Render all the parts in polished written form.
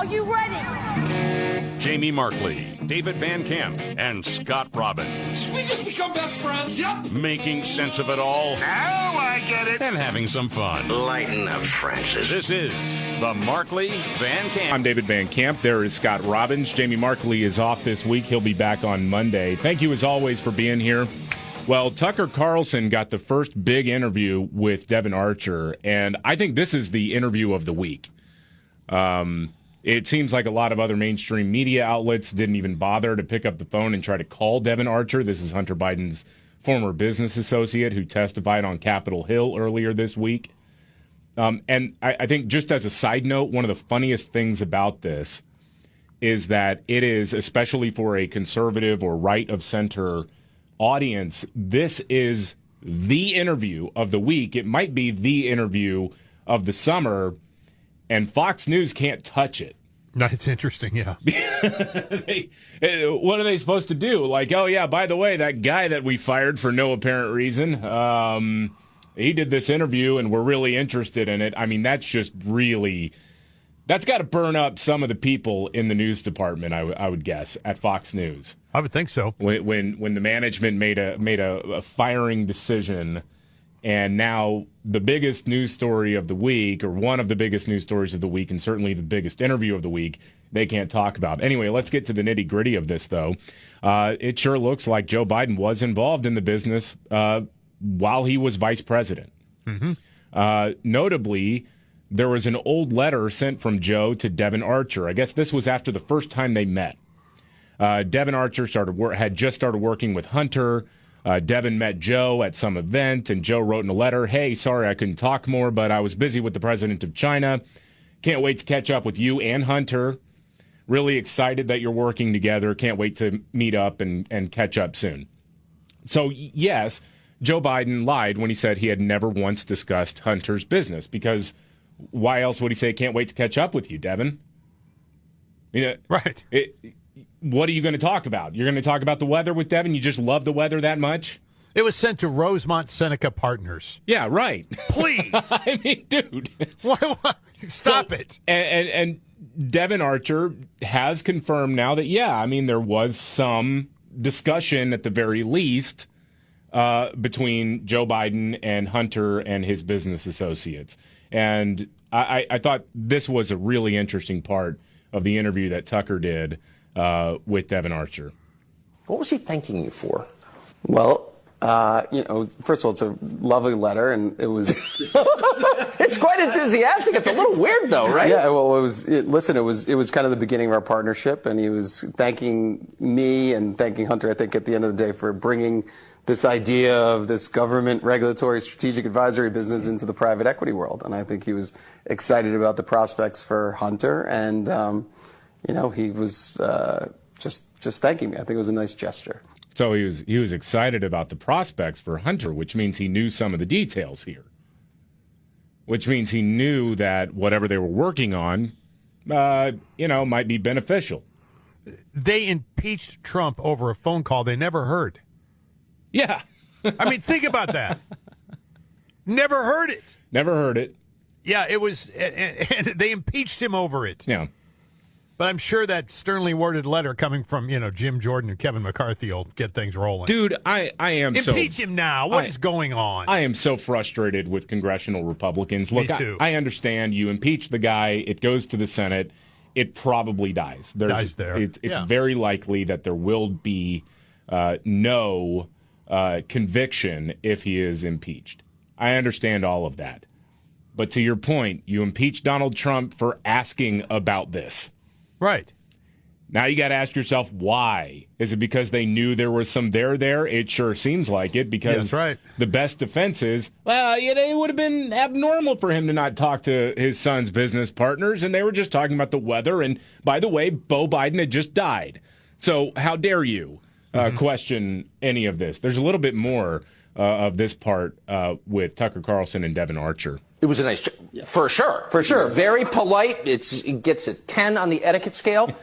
Are you ready? Jamie Markley, David Van Camp, and Scott Robbins. We just become best friends. Yep. Making sense of it all. Now I get it. And having some fun. Lighten up, Francis. This is the Markley Van Camp. I'm David Van Camp. There is Scott Robbins. Jamie Markley is off this week. He'll be back on Monday. Thank you, as always, for being here. Well, Tucker Carlson got the first big interview with Devon Archer, and I think this is the interview of the week. It seems like a lot of other mainstream media outlets didn't even bother to pick up the phone and try to call Devon Archer. This is Hunter Biden's former business associate who testified on Capitol Hill earlier this week. And I think, just as a side note, one of the funniest things about this is that it is, especially for a conservative or right-of-center audience, this is the interview of the week. It might be the interview of the summer, and Fox News can't touch it. That's interesting, yeah. What are they supposed to do? Like, oh, yeah, by the way, that guy that we fired for no apparent reason, he did this interview, and we're really interested in it. I mean, that's just really... That's got to burn up some of the people in the news department, I would guess, at Fox News. I would think so. When the management made a firing decision, and now the biggest news story of the week, or one of the biggest news stories of the week, and certainly the biggest interview of the week, they can't talk about. Anyway, let's get to the nitty-gritty of this, though. It sure looks like Joe Biden was involved in the business while he was vice president. Mm-hmm. Notably, there was an old letter sent from Joe to Devon Archer. I guess this was after the first time they met. Devon Archer had just started working with Hunter. Devon met Joe at some event, and Joe wrote in a letter, "Hey, sorry I couldn't talk more, but I was busy with the president of China. Can't wait to catch up with you and Hunter. Really excited that you're working together. Can't wait to meet up and catch up soon." So, yes, Joe Biden lied when he said he had never once discussed Hunter's business, because why else would he say, "Can't wait to catch up with you, Devon"? Right. What are you going to talk about? You're going to talk about the weather with Devon? You just love the weather that much? It was sent to Rosemont Seneca Partners. Yeah, right. Please. I mean, dude. Why? Stop it. And Devon Archer has confirmed now that, yeah, I mean, there was some discussion at the very least between Joe Biden and Hunter and his business associates. And I thought this was a really interesting part of the interview that Tucker did with Devon Archer. What was he thanking you for? Well, first of all, it's a lovely letter, and it was... It's quite enthusiastic. It's a little weird, though, right? Yeah, well, it was kind of the beginning of our partnership, and he was thanking me and thanking Hunter, I think, at the end of the day, for bringing this idea of this government regulatory strategic advisory business into the private equity world. And I think he was excited about the prospects for Hunter, and he was just thanking me. I think it was a nice gesture. So he was excited about the prospects for Hunter, which means he knew some of the details here. Which means he knew that whatever they were working on, might be beneficial. They impeached Trump over a phone call they never heard. Yeah. I mean, think about that. Never heard it. Never heard it. Yeah, it was, and they impeached him over it. Yeah. But I'm sure that sternly worded letter coming from, Jim Jordan and Kevin McCarthy will get things rolling. Dude, I am Impeach him now. What is going on? I am so frustrated with congressional Republicans. Look, Me too. I understand you impeach the guy, it goes to the Senate, it probably dies. Dies there. It's very likely that there will be no conviction if he is impeached. I understand all of that. But to your point, you impeach Donald Trump for asking about this. Right. Now you got to ask yourself, why? Is it because they knew there was some there? It sure seems like it, because that's right. The best defense is, well, it would have been abnormal for him to not talk to his son's business partners, and they were just talking about the weather. And by the way, Beau Biden had just died. So how dare you question any of this? There's a little bit more of this part with Tucker Carlson and Devon Archer. It was a nice, for sure. For sure. Very polite. It gets a 10 on the etiquette scale,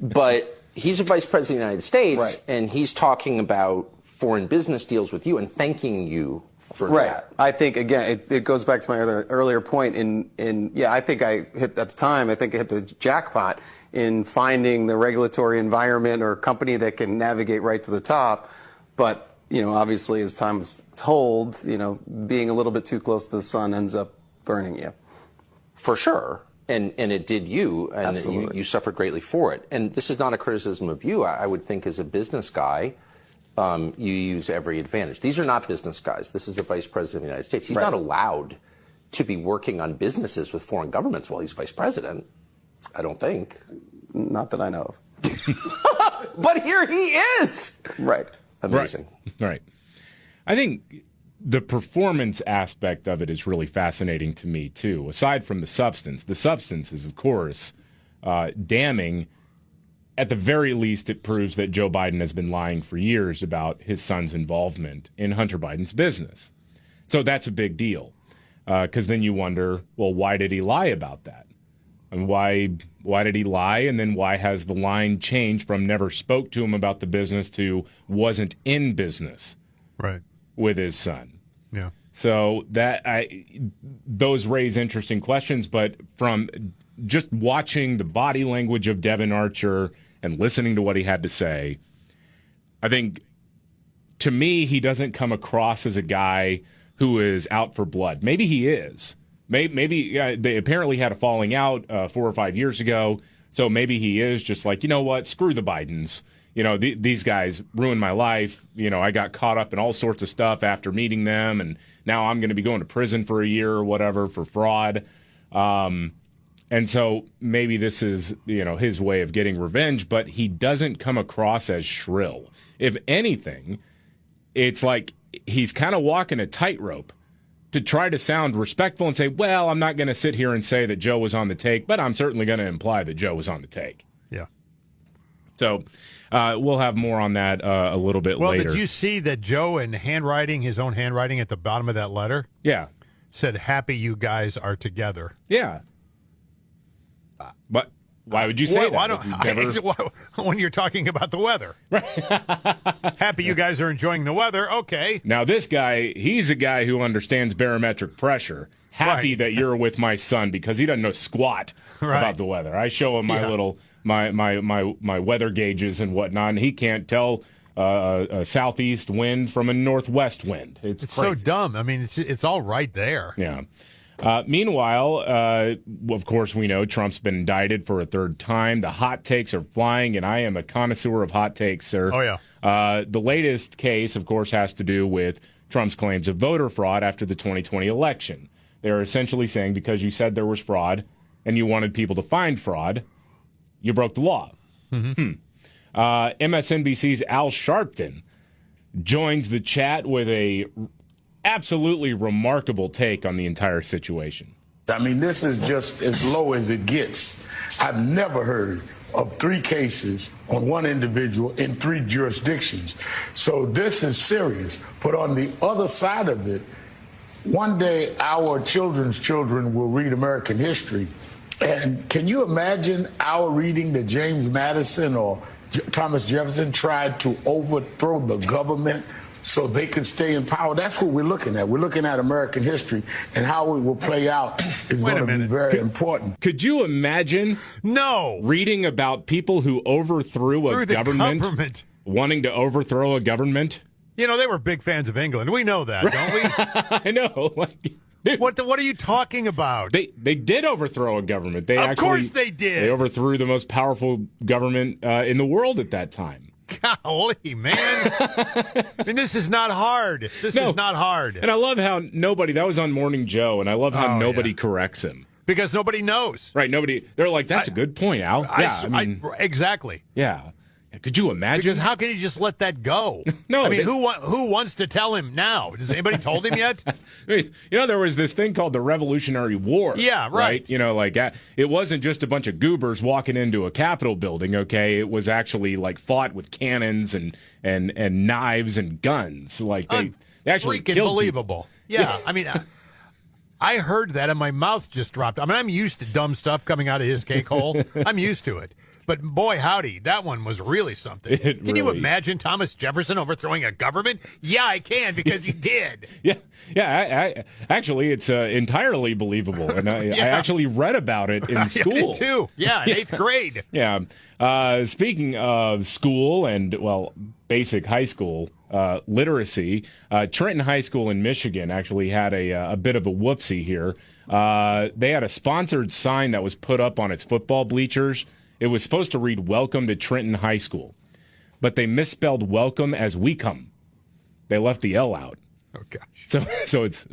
but he's a vice president of the United States, right, and he's talking about foreign business deals with you and thanking you for Right. that. I think, again, it goes back to my earlier point. I think I hit, at the time, I think I hit the jackpot in finding the regulatory environment or company that can navigate right to the top. But, obviously, as time was told, being a little bit too close to the sun ends up burning you. For sure. And it did you, and you suffered greatly for it. And this is not a criticism of you. I would think as a business guy, you use every advantage. These are not business guys. This is the Vice President of the United States. He's not allowed to be working on businesses with foreign governments while he's Vice President. I don't think. Not that I know of. But here he is. Right. Amazing. Right. I think the performance aspect of it is really fascinating to me, too. Aside from the substance is, of course, damning. At the very least, it proves that Joe Biden has been lying for years about his son's involvement in Hunter Biden's business. So that's a big deal, because then you wonder, well, why did he lie about that? And why did he lie? And then why has the line changed from never spoke to him about the business to wasn't in business with his son? Yeah. So those raise interesting questions, but from just watching the body language of Devon Archer and listening to what he had to say, I think, to me, he doesn't come across as a guy who is out for blood. Maybe he is. Maybe they apparently had a falling out 4 or 5 years ago, so maybe he is just like, you know what, screw the Bidens. These guys ruined my life. I got caught up in all sorts of stuff after meeting them, and now I'm going to be going to prison for a year or whatever for fraud. And so maybe this is, his way of getting revenge, but he doesn't come across as shrill. If anything, it's like he's kind of walking a tightrope to try to sound respectful and say, well, I'm not going to sit here and say that Joe was on the take, but I'm certainly going to imply that Joe was on the take. Yeah. So we'll have more on that a little bit later. Well, did you see that Joe, in his own handwriting at the bottom of that letter? Yeah. Said, happy you guys are together. Yeah. But why would you say that? When you're talking about the weather. Happy you guys are enjoying the weather. Okay. Now, this guy, he's a guy who understands barometric pressure. Happy that you're with my son because he doesn't know squat about the weather. I show him my little my weather gauges and whatnot, and he can't tell a southeast wind from a northwest wind. It's so dumb. I mean, it's all right there. Yeah. Meanwhile, of course, we know Trump's been indicted for a third time. The hot takes are flying, and I am a connoisseur of hot takes, sir. Oh, yeah. The latest case, of course, has to do with Trump's claims of voter fraud after the 2020 election. They're essentially saying because you said there was fraud and you wanted people to find fraud, you broke the law. MSNBC's Al Sharpton joins the chat with a absolutely remarkable take on the entire situation. I mean, this is just as low as it gets. I've never heard of 3 cases on one individual in 3 jurisdictions. So this is serious. But on the other side of it, one day our children's children will read American history. And can you imagine our reading that James Madison or Thomas Jefferson tried to overthrow the government so they could stay in power? That's what we're looking at. We're looking at American history, and how it will play out is going to be very important. Could you imagine reading about people who overthrew a government, wanting to overthrow a government? They were big fans of England. We know that, don't we? I know. Dude, what are you talking about? They did overthrow a government. Of course they did. They overthrew the most powerful government in the world at that time. Golly, man. I mean, this is not hard. This is not hard. And I love how that was on Morning Joe, and I love how nobody corrects him. Because nobody knows. Right, they're like, that's a good point, Al. Exactly. Yeah. Could you imagine? Because how can you just let that go? No. I mean, who wants to tell him now? Has anybody told him yet? There was this thing called the Revolutionary War. Yeah, right. It wasn't just a bunch of goobers walking into a Capitol building, okay? It was actually, fought with cannons and knives and guns. They actually killed unbelievable. people. Yeah, I mean, I heard that and my mouth just dropped. I mean, I'm used to dumb stuff coming out of his cake hole. I'm used to it. But boy, howdy, that one was really something. Can you imagine Thomas Jefferson overthrowing a government? Yeah, I can, because he did. I actually, it's entirely believable, and I actually read about it in school. I did too. Yeah, in 8th grade. Yeah. Speaking of school and, well, basic high school literacy, Trenton High School in Michigan actually had a bit of a whoopsie here. They had a sponsored sign that was put up on its football bleachers. It was supposed to read "Welcome to Trenton High School," but they misspelled "welcome" as "we come." They left the L out. Oh gosh! So it's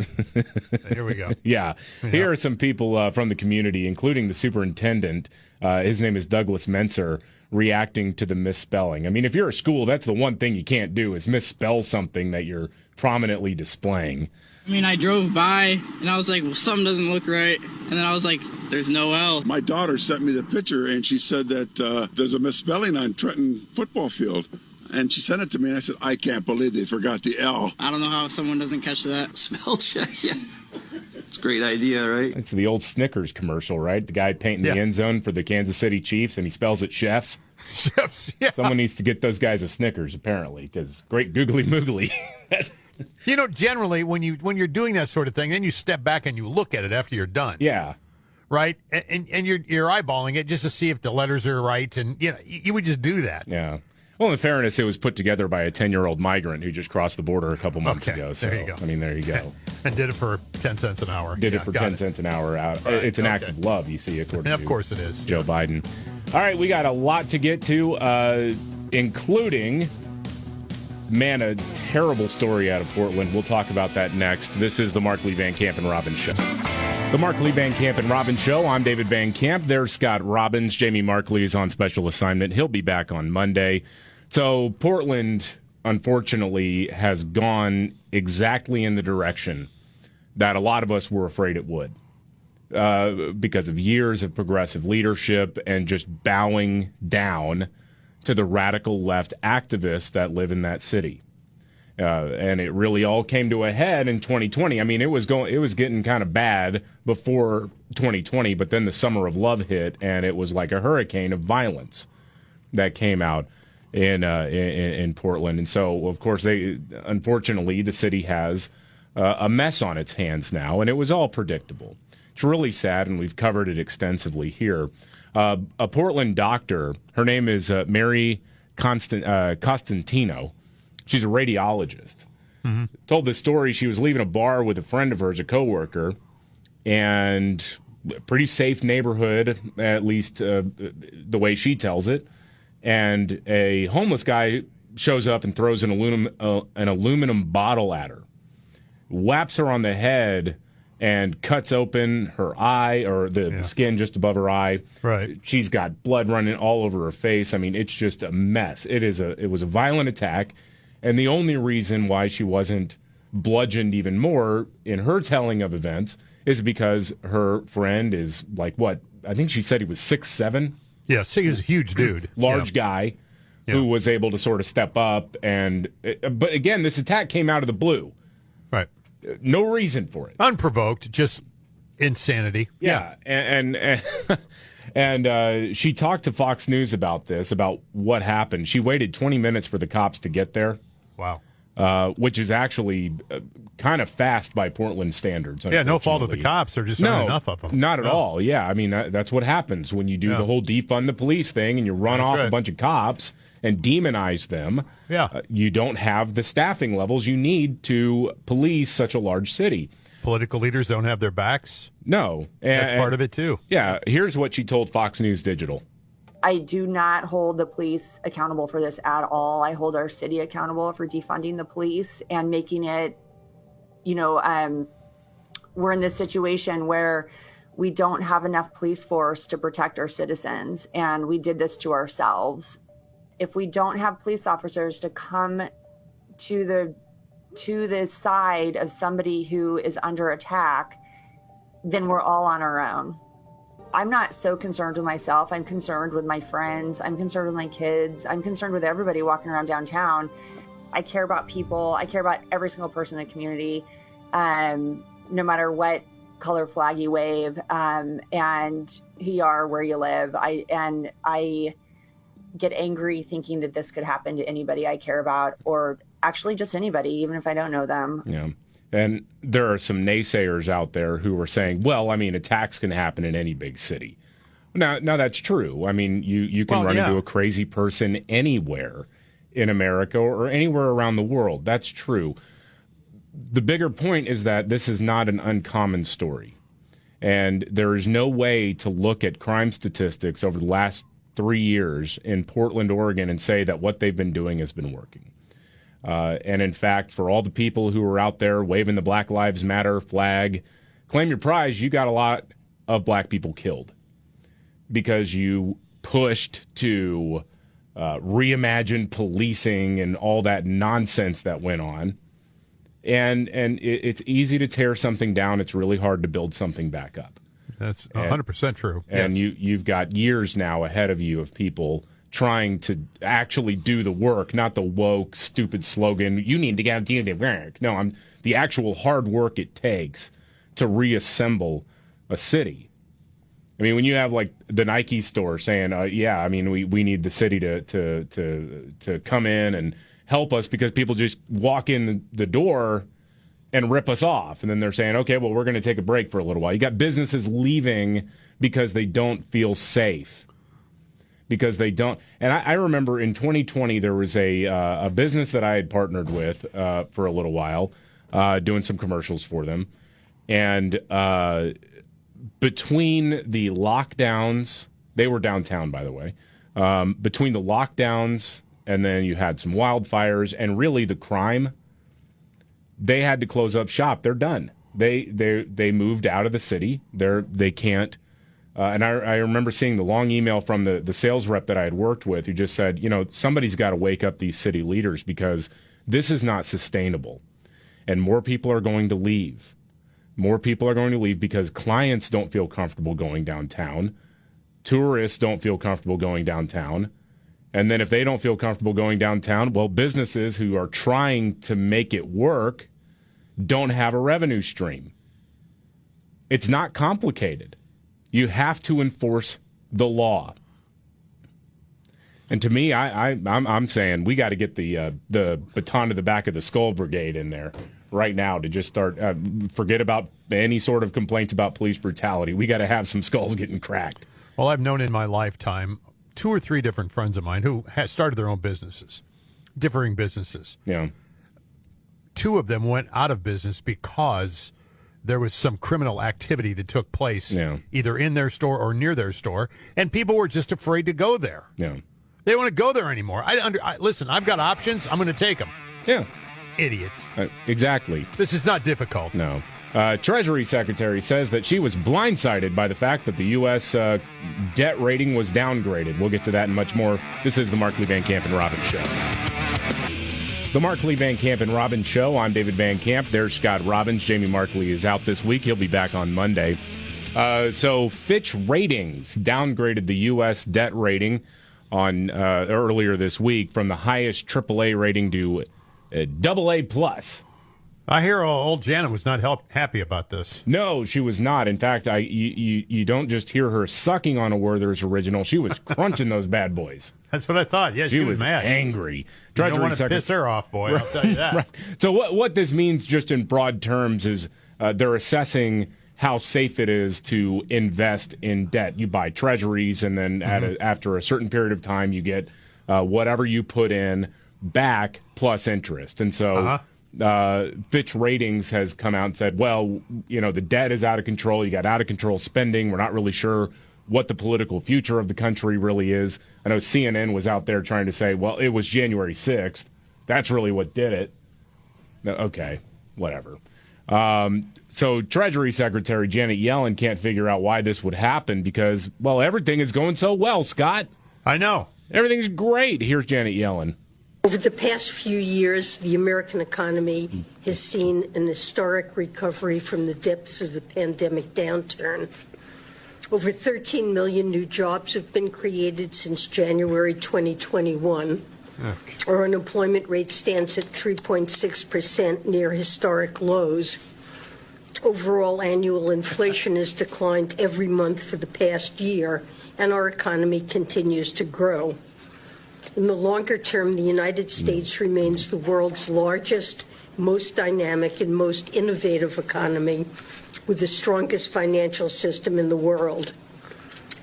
here we go. Yeah. Here are some people from the community, including the superintendent. His name is Douglas Menser, reacting to the misspelling. I mean, if you're a school, that's the one thing you can't do is misspell something that you're prominently displaying. I mean, I drove by, and I was like, well, something doesn't look right. And then I was like, there's no L. My daughter sent me the picture, and she said that there's a misspelling on Trenton football field. And she sent it to me, and I said, I can't believe they forgot the L. I don't know how someone doesn't catch that. Spell check, yeah. It's a great idea, right? It's the old Snickers commercial, right? The guy painting the end zone for the Kansas City Chiefs, and he spells it chefs. Chefs, yeah. Someone needs to get those guys a Snickers, apparently, because great googly moogly. You know, generally, when you're doing that sort of thing, then you step back and you look at it after you're done. Yeah. Right? And you're eyeballing it just to see if the letters are right, and you would just do that. Yeah. Well, in fairness, it was put together by a 10-year-old migrant who just crossed the border a couple months ago. So, there you go. I mean, there you go. And did it for 10 cents an hour. Did it for 10 cents an hour. Right. It's an act of love, you see, according of course it is. Joe Biden. All right, we got a lot to get to, including, man, a terrible story out of Portland. We'll talk about that next. This is the Markley, Van Camp, and Robbins Show. The Markley, Van Camp, and Robbins Show. I'm David Van Camp. There's Scott Robbins. Jamie Markley is on special assignment. He'll be back on Monday. So Portland, unfortunately, has gone exactly in the direction that a lot of us were afraid it would because of years of progressive leadership and just bowing down to the radical left activists that live in that city. And it really all came to a head in 2020. I mean, it was getting kind of bad before 2020, but then the summer of love hit, and it was like a hurricane of violence that came out in Portland. And so, of course, unfortunately, the city has a mess on its hands now, and it was all predictable. It's really sad, and we've covered it extensively here. A Portland doctor, her name is Mary Costantino. She's a radiologist. Mm-hmm. Told this story. She was leaving a bar with a friend of hers, a coworker, and a pretty safe neighborhood, at least the way she tells it. And a homeless guy shows up and throws an aluminum bottle at her, whaps her on the head, and cuts open her eye, or the skin just above her eye. Right. She's got blood running all over her face. I mean, it's just a mess. It was a violent attack, and the only reason why she wasn't bludgeoned even more in her telling of events is because her friend is like, what? I think she said he was 6'7". Yeah, he was a huge dude. Large guy who was able to sort of step up. But again, this attack came out of the blue. Right. No reason for it. Unprovoked, just insanity. Yeah. And she talked to Fox News about this, about what happened. She waited 20 minutes for the cops to get there. Wow. Which is actually kind of fast by Portland standards. Yeah, no fault of the cops. There just aren't enough of them. Not at all. Yeah, I mean, that's what happens when you do the whole defund the police thing and you run off a bunch of cops and demonize them. Yeah. You don't have the staffing levels you need to police such a large city. Political leaders don't have their backs. No. That's part of it, too. Yeah, here's what she told Fox News Digital. I do not hold the police accountable for this at all. I hold our city accountable for defunding the police and making it, we're in this situation where we don't have enough police force to protect our citizens, and we did this to ourselves. If we don't have police officers to come to the side of somebody who is under attack, then we're all on our own. I'm not so concerned with myself. I'm concerned with my friends. I'm concerned with my kids. I'm concerned with everybody walking around downtown. I care about people. I care about every single person in the community, no matter what color flag you wave, and who you are, where you live. I get angry thinking that this could happen to anybody I care about, or actually just anybody, even if I don't know them. Yeah. And there are some naysayers out there who are saying, well, I mean, attacks can happen in any big city. Now that's true. I mean, you can run into a crazy person anywhere in America or anywhere around the world. That's true. The bigger point is that this is not an uncommon story. And there is no way to look at crime statistics over the last 3 years in Portland, Oregon, and say that what they've been doing has been working. And in fact, for all the people who are out there waving the Black Lives Matter flag, claim your prize, you got a lot of black people killed because you pushed to reimagine policing and all that nonsense that went on. And it's easy to tear something down. It's really hard to build something back up. That's 100% true. And you've got years now ahead of you of people trying to actually do the work, not the woke, stupid slogan, you need to get do the work. No, the actual hard work it takes to reassemble a city. I mean, when you have like the Nike store saying, we need the city to come in and help us because people just walk in the door and rip us off. And then they're saying, okay, well, we're going to take a break for a little while. You got businesses leaving because they don't feel safe. Because they don't. And I remember in 2020, there was a business that I had partnered with for a little while, doing some commercials for them. And between the lockdowns, they were downtown, by the way, between the lockdowns and then you had some wildfires and really the crime, they had to close up shop. They're done. They moved out of the city. They can't. And I remember seeing the long email from the sales rep that I had worked with who just said, somebody's got to wake up these city leaders because this is not sustainable. And more people are going to leave. More people are going to leave because clients don't feel comfortable going downtown. Tourists don't feel comfortable going downtown. And then if they don't feel comfortable going downtown, well, businesses who are trying to make it work don't have a revenue stream. It's not complicated. You have to enforce the law. And to me, I'm saying we got to get the baton to the back of the skull brigade in there right now to just start. Forget about any sort of complaints about police brutality. We got to have some skulls getting cracked. Well, I've known in my lifetime 2 or 3 different friends of mine who started their own businesses, differing businesses. Yeah. 2 of them went out of business because there was some criminal activity that took place either in their store or near their store, and people were just afraid to go there. Yeah. They don't want to go there anymore. Listen, I've got options. I'm going to take them. Yeah. Idiots. Exactly. This is not difficult. No. Treasury Secretary says that she was blindsided by the fact that the U.S. Debt rating was downgraded. We'll get to that and much more. This is the Markley, Van Camp, and Robbins Show. The Markley, Van Camp, and Robbins Show. I'm David Van Camp. There's Scott Robbins. Jamie Markley is out this week. He'll be back on Monday. So Fitch Ratings downgraded the U.S. debt rating on earlier this week from the highest AAA rating to AA+. I hear old Janet was not happy about this. No, she was not. In fact, you don't just hear her sucking on a Werther's original. She was crunching those bad boys. That's what I thought. Yeah, she was mad. Angry. You don't want to piss her off, boy. I'll tell you that. Right. So what this means, just in broad terms, is they're assessing how safe it is to invest in debt. You buy treasuries, and then after a certain period of time, you get whatever you put in back plus interest. And so Fitch Ratings has come out and said, well, the debt is out of control. You got out of control spending. We're not really sure what the political future of the country really is. I know CNN was out there trying to say, well, it was January 6th. That's really what did it. Okay, whatever. So Treasury Secretary Janet Yellen can't figure out why this would happen because, well, everything is going so well, Scott. I know. Everything's great. Here's Janet Yellen. Over the past few years, the American economy has seen an historic recovery from the depths of the pandemic downturn. Over 13 million new jobs have been created since January 2021. Okay. Our unemployment rate stands at 3.6%, near historic lows. Overall annual inflation has declined every month for the past year, and our economy continues to grow. In the longer term, the United States remains the world's largest, most dynamic, and most innovative economy, with the strongest financial system in the world.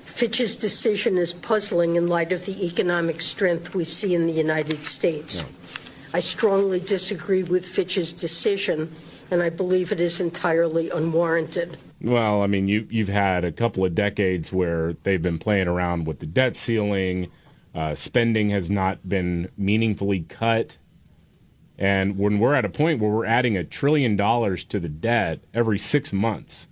Fitch's decision is puzzling in light of the economic strength we see in the United States. I strongly disagree with Fitch's decision, and I believe it is entirely unwarranted. Well, I mean, you've had a couple of decades where they've been playing around with the debt ceiling. Spending has not been meaningfully cut. And when we're at a point where we're adding $1 trillion to the debt every 6 months,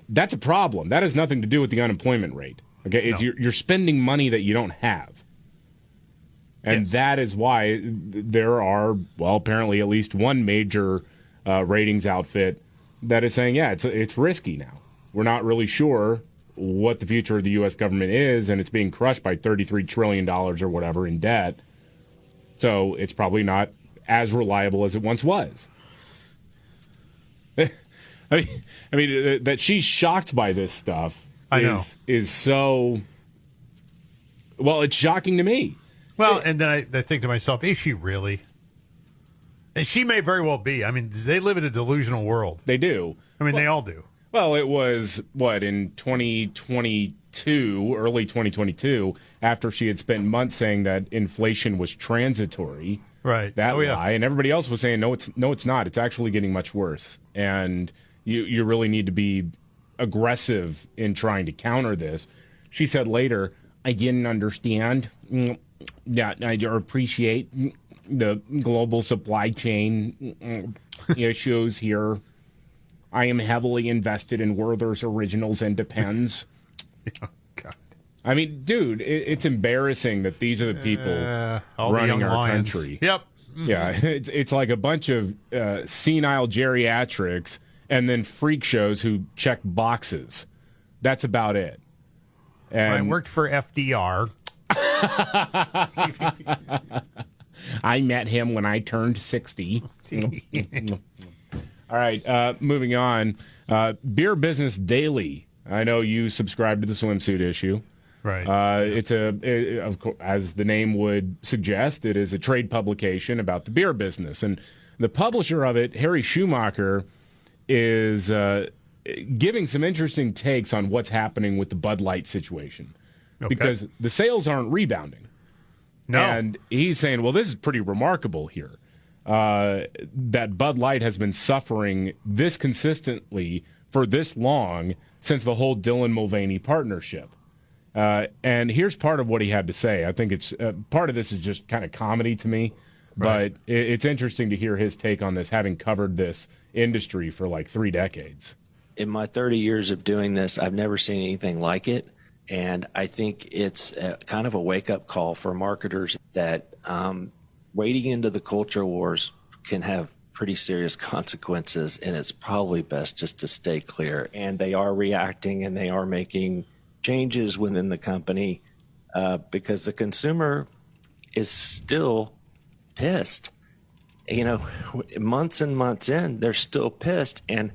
that's a problem. That has nothing to do with the unemployment rate. Okay, you're spending money that you don't have. And that is why there are, well, apparently at least one major ratings outfit that is saying, yeah, it's risky now. We're not really sure what the future of the U.S. government is, and it's being crushed by $33 trillion or whatever in debt. So it's probably not as reliable as it once was. I mean, that she's shocked by this stuff is so... Well, it's shocking to me. Well, and then I think to myself, is she really? And she may very well be. I mean, they live in a delusional world. They do. I mean, they all do. Well, it was, in 2022, early 2022, after she had spent months saying that inflation was transitory. Right. That lie. And everybody else was saying, no, it's not. It's actually getting much worse. And you really need to be aggressive in trying to counter this. She said later, I didn't understand. I appreciate the global supply chain issues here. I am heavily invested in Werther's Originals and Depends. Oh, God. I mean, dude, it's embarrassing that these are the people running our country. Yep. Mm-hmm. Yeah, it's like a bunch of senile geriatrics and then freak shows who check boxes. That's about it. And I worked for FDR. I met him when I turned 60. All right, moving on. Beer Business Daily. I know you subscribe to the swimsuit issue. Right. Of course, as the name would suggest, it is a trade publication about the beer business. And the publisher of it, Harry Schumacher, is giving some interesting takes on what's happening with the Bud Light situation. Okay. Because the sales aren't rebounding. No. And he's saying, well, this is pretty remarkable here. That Bud Light has been suffering this consistently for this long since the whole Dylan Mulvaney partnership. And here's part of what he had to say. I think it's part of this is just kind of comedy to me, but it's interesting to hear his take on this, having covered this industry for like 3 decades. In my 30 years of doing this, I've never seen anything like it. And I think it's kind of a wake-up call for marketers that wading into the culture wars can have pretty serious consequences, and it's probably best just to stay clear. And they are reacting, and they are making changes within the company because the consumer is still pissed. You know, months and months in, they're still pissed, and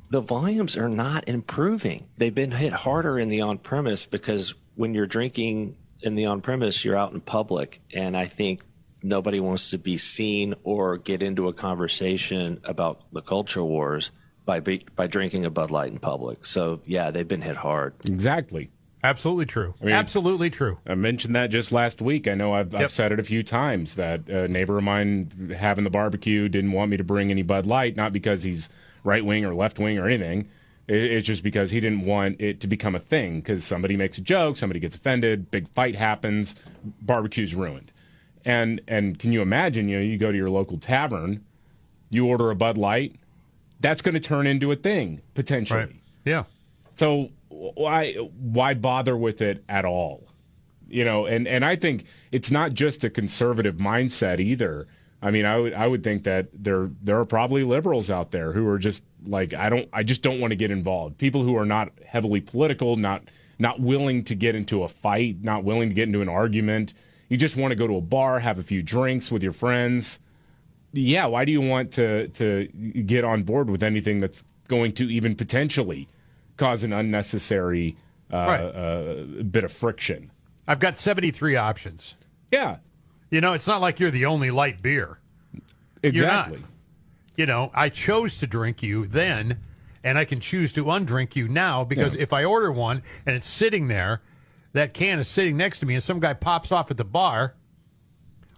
the volumes are not improving. They've been hit harder in the on-premise because when you're drinking in the on-premise, you're out in public, and I think nobody wants to be seen or get into a conversation about the culture wars by drinking a Bud Light in public. So, yeah, they've been hit hard. Exactly. Absolutely true. Absolutely true. I mentioned that just last week. I know I've said it a few times that a neighbor of mine having the barbecue didn't want me to bring any Bud Light, not because he's right-wing or left-wing or anything. It's just because he didn't want it to become a thing because somebody makes a joke, somebody gets offended, big fight happens, barbecue's ruined. And can you imagine, you go to your local tavern, you order a Bud Light, that's going to turn into a thing, potentially. Right. Yeah. So why bother with it at all? And I think it's not just a conservative mindset either. I mean, I would think that there are probably liberals out there who are just like, I just don't want to get involved. People who are not heavily political, not willing to get into a fight, not willing to get into an argument. You just want to go to a bar, have a few drinks with your friends. Yeah, why do you want to get on board with anything that's going to even potentially cause an unnecessary bit of friction. I've got 73 options. Yeah. It's not like you're the only light beer. Exactly. You're not. I chose to drink you then, and I can choose to undrink you now because if I order one and it's sitting there, that can is sitting next to me, and some guy pops off at the bar,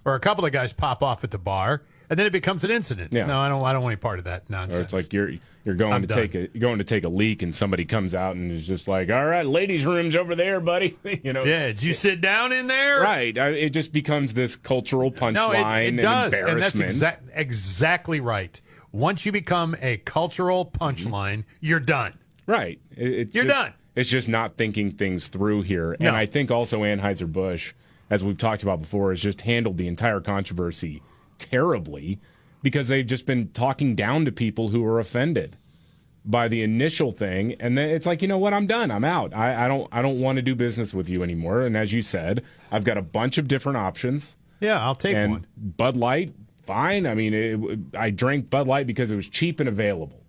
or a couple of guys pop off at the bar, and then it becomes an incident. Yeah. No, I don't want any part of that nonsense. Or it's like you're going to take a leak, and somebody comes out and is just like, "All right, ladies' room's over there, buddy." Yeah, did you sit down in there? Right. It just becomes this cultural punchline it does, and embarrassment. And that's exactly right. Once you become a cultural punchline, you're done. Right. You're done. It's just not thinking things through here. No. And I think also Anheuser-Busch, as we've talked about before, has just handled the entire controversy terribly because they've just been talking down to people who are offended by the initial thing. And then it's like, you know what? I'm done. I'm out. I don't want to do business with you anymore. And as you said, I've got a bunch of different options. Yeah, I'll take one. Bud Light, fine. I mean, I drank Bud Light because it was cheap and available.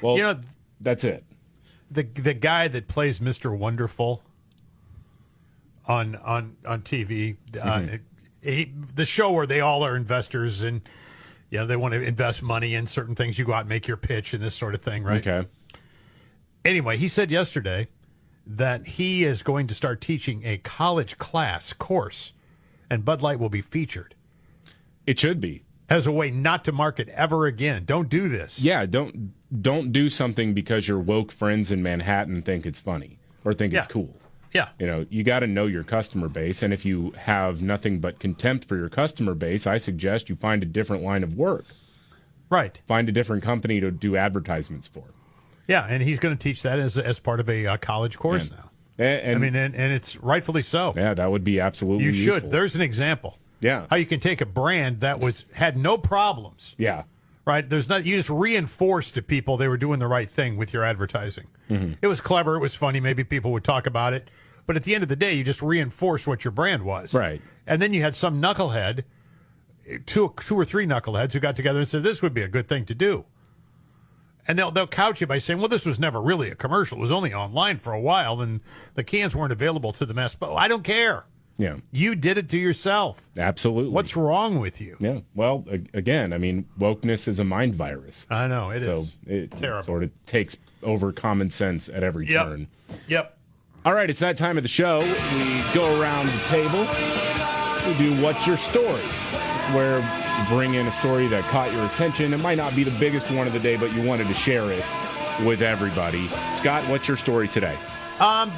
Well, that's it. The guy that plays Mr. Wonderful on TV, the show where they all are investors and they want to invest money in certain things. You go out and make your pitch and this sort of thing, right? Okay. Anyway, he said yesterday that he is going to start teaching a college course, and Bud Light will be featured. It should be. As a way not to market ever again. Don't do this. Yeah, don't do something because your woke friends in Manhattan think it's funny or think it's cool. Yeah. You got to know your customer base, and if you have nothing but contempt for your customer base, I suggest you find a different line of work. Right. Find a different company to do advertisements for. Yeah, and he's going to teach that as part of a college course now. And it's rightfully so. Yeah, that would be absolutely You useful. should. There's an example. Yeah. How you can take a brand that had no problems. Yeah. Right? You just reinforced to people they were doing the right thing with your advertising. Mm-hmm. It was clever, it was funny, maybe people would talk about it. But at the end of the day, you just reinforced what your brand was. Right. And then you had some knucklehead, two or three knuckleheads who got together and said this would be a good thing to do. And they'll couch it by saying, well, this was never really a commercial. It was only online for a while, and the cans weren't available to the mass. But I don't care. Yeah. You did it to yourself. Absolutely. What's wrong with you? Yeah. Well, again, I mean, wokeness is a mind virus. I know, it is. So it terrible. Sort of takes over common sense at every turn. Yep. All right, it's that time of the show. We go around the table. We do What's Your Story? Where you bring in a story that caught your attention. It might not be the biggest one of the day, but you wanted to share it with everybody. Scott, what's your story today?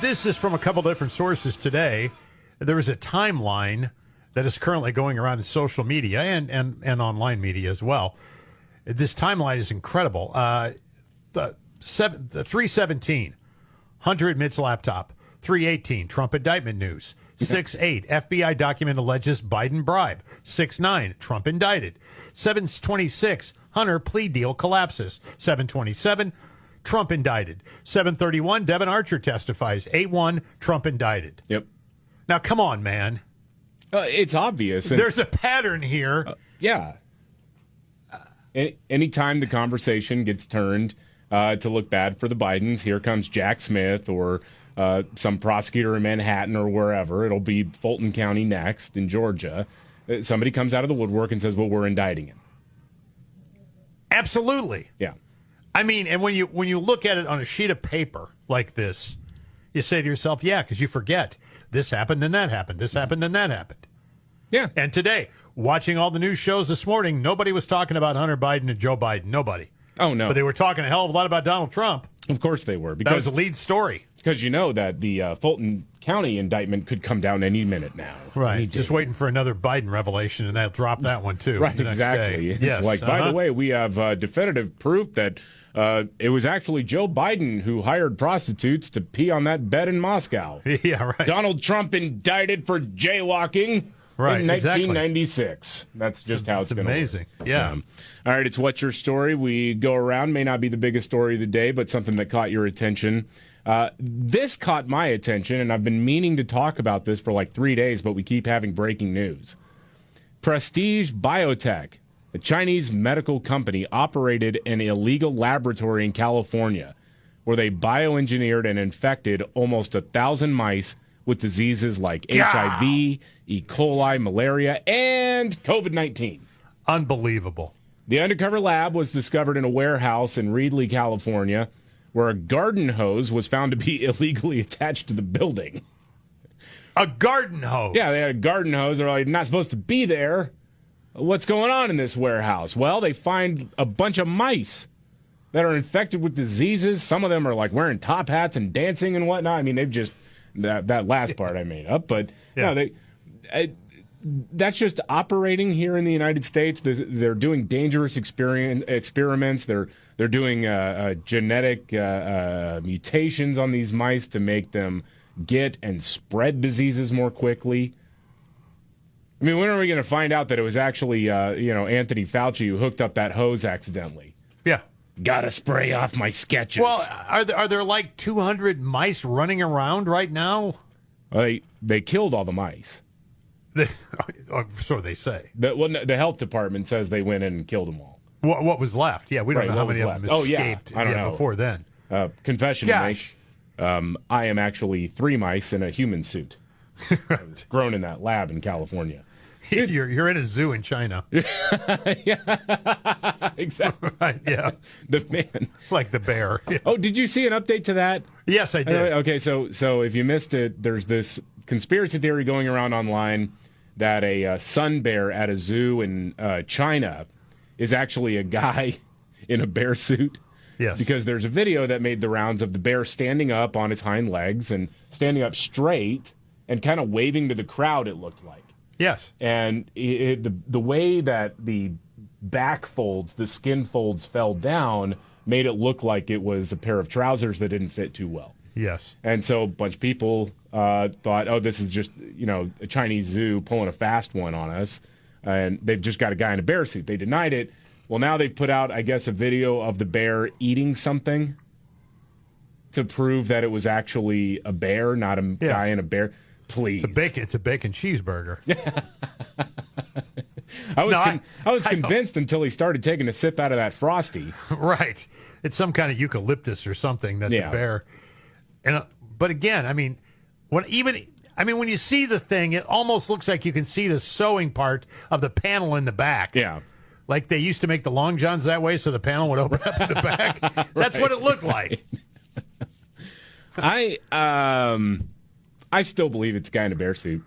This is from a couple different sources today. There is a timeline that is currently going around in social media and online media as well. This timeline is incredible. The 317, Hunter admits laptop. 318, Trump indictment news. 6-8, FBI document alleges Biden bribe. 6-9, Trump indicted. 726, Hunter plea deal collapses. 727, Trump indicted. 731, Devon Archer testifies. 8-1, Trump indicted. Yep. Now, come on, man. It's obvious. There's a pattern here. Yeah. Anytime the conversation gets turned to look bad for the Bidens, here comes Jack Smith or some prosecutor in Manhattan or wherever. It'll be Fulton County next in Georgia. Somebody comes out of the woodwork and says, well, we're indicting him. Absolutely. Yeah. I mean, and when you look at it on a sheet of paper like this, you say to yourself, yeah, because you forget. This happened, then that happened. This happened, then that happened. Yeah. And today, watching all the news shows this morning, nobody was talking about Hunter Biden and Joe Biden. Nobody. Oh, no. But they were talking a hell of a lot about Donald Trump. Of course they were. That was the lead story. Because you know that the Fulton County indictment could come down any minute now. Right. Just waiting for another Biden revelation, and they'll drop that one, too. Right, the next exactly. day. It's yes. like, by the way, we have definitive proof that it was actually Joe Biden who hired prostitutes to pee on that bed in Moscow. Yeah, right. Donald Trump indicted for jaywalking in 1996. That's just how it's going to work. Amazing. Yeah. All right, it's What's Your Story? We go around. May not be the biggest story of the day, but something that caught your attention. This caught my attention, and I've been meaning to talk about this for like 3 days, but we keep having breaking news. Prestige Biotech A Chinese medical company operated an illegal laboratory in California where they bioengineered and infected almost 1,000 mice with diseases like HIV, E. coli, malaria, and COVID-19. Unbelievable. The undercover lab was discovered in a warehouse in Reedley, California, where a garden hose was found to be illegally attached to the building. A garden hose? Yeah, they had a garden hose. They're like, not supposed to be there. What's going on in this warehouse? Well, they find a bunch of mice that are infected with diseases. Some of them are like wearing top hats and dancing and whatnot. I mean, they've just, that last part I made up, but no, that's just operating here in the United States. They're doing dangerous experiments. They're doing genetic mutations on these mice to make them get and spread diseases more quickly. I mean, when are we going to find out that it was actually, Anthony Fauci who hooked up that hose accidentally? Yeah. Gotta spray off my sketches. Well, are there like 200 mice running around right now? They killed all the mice. So they say. The health department says they went in and killed them all. What was left? Yeah, we don't know how many of them escaped I don't know. before then. Confession to make. I am actually 3 mice in a human suit. I was grown in that lab in California. You're in a zoo in China. Yeah, exactly. Right, yeah. The man. Like the bear. Yeah. Oh, did you see an update to that? Yes, I did. Okay, so if you missed it, there's this conspiracy theory going around online that a sun bear at a zoo in China is actually a guy in a bear suit. Yes. Because there's a video that made the rounds of the bear standing up on its hind legs and standing up straight and kind of waving to the crowd, it looked like. Yes. And the way that the back folds, the skin folds fell down, made it look like it was a pair of trousers that didn't fit too well. Yes. And so a bunch of people thought, oh, this is just, a Chinese zoo pulling a fast one on us. And they've just got a guy in a bear suit. They denied it. Well, now they've put out, I guess, a video of the bear eating something to prove that it was actually a bear, not a guy in a bear. Please. It's a bacon cheeseburger. I was convinced until he started taking a sip out of that Frosty. Right. It's some kind of eucalyptus or something that the bear. But again, when you see the thing, it almost looks like you can see the sewing part of the panel in the back. Yeah. Like they used to make the long johns that way so the panel would open up in the back. That's what it looked like. I still believe it's a guy in a bear suit.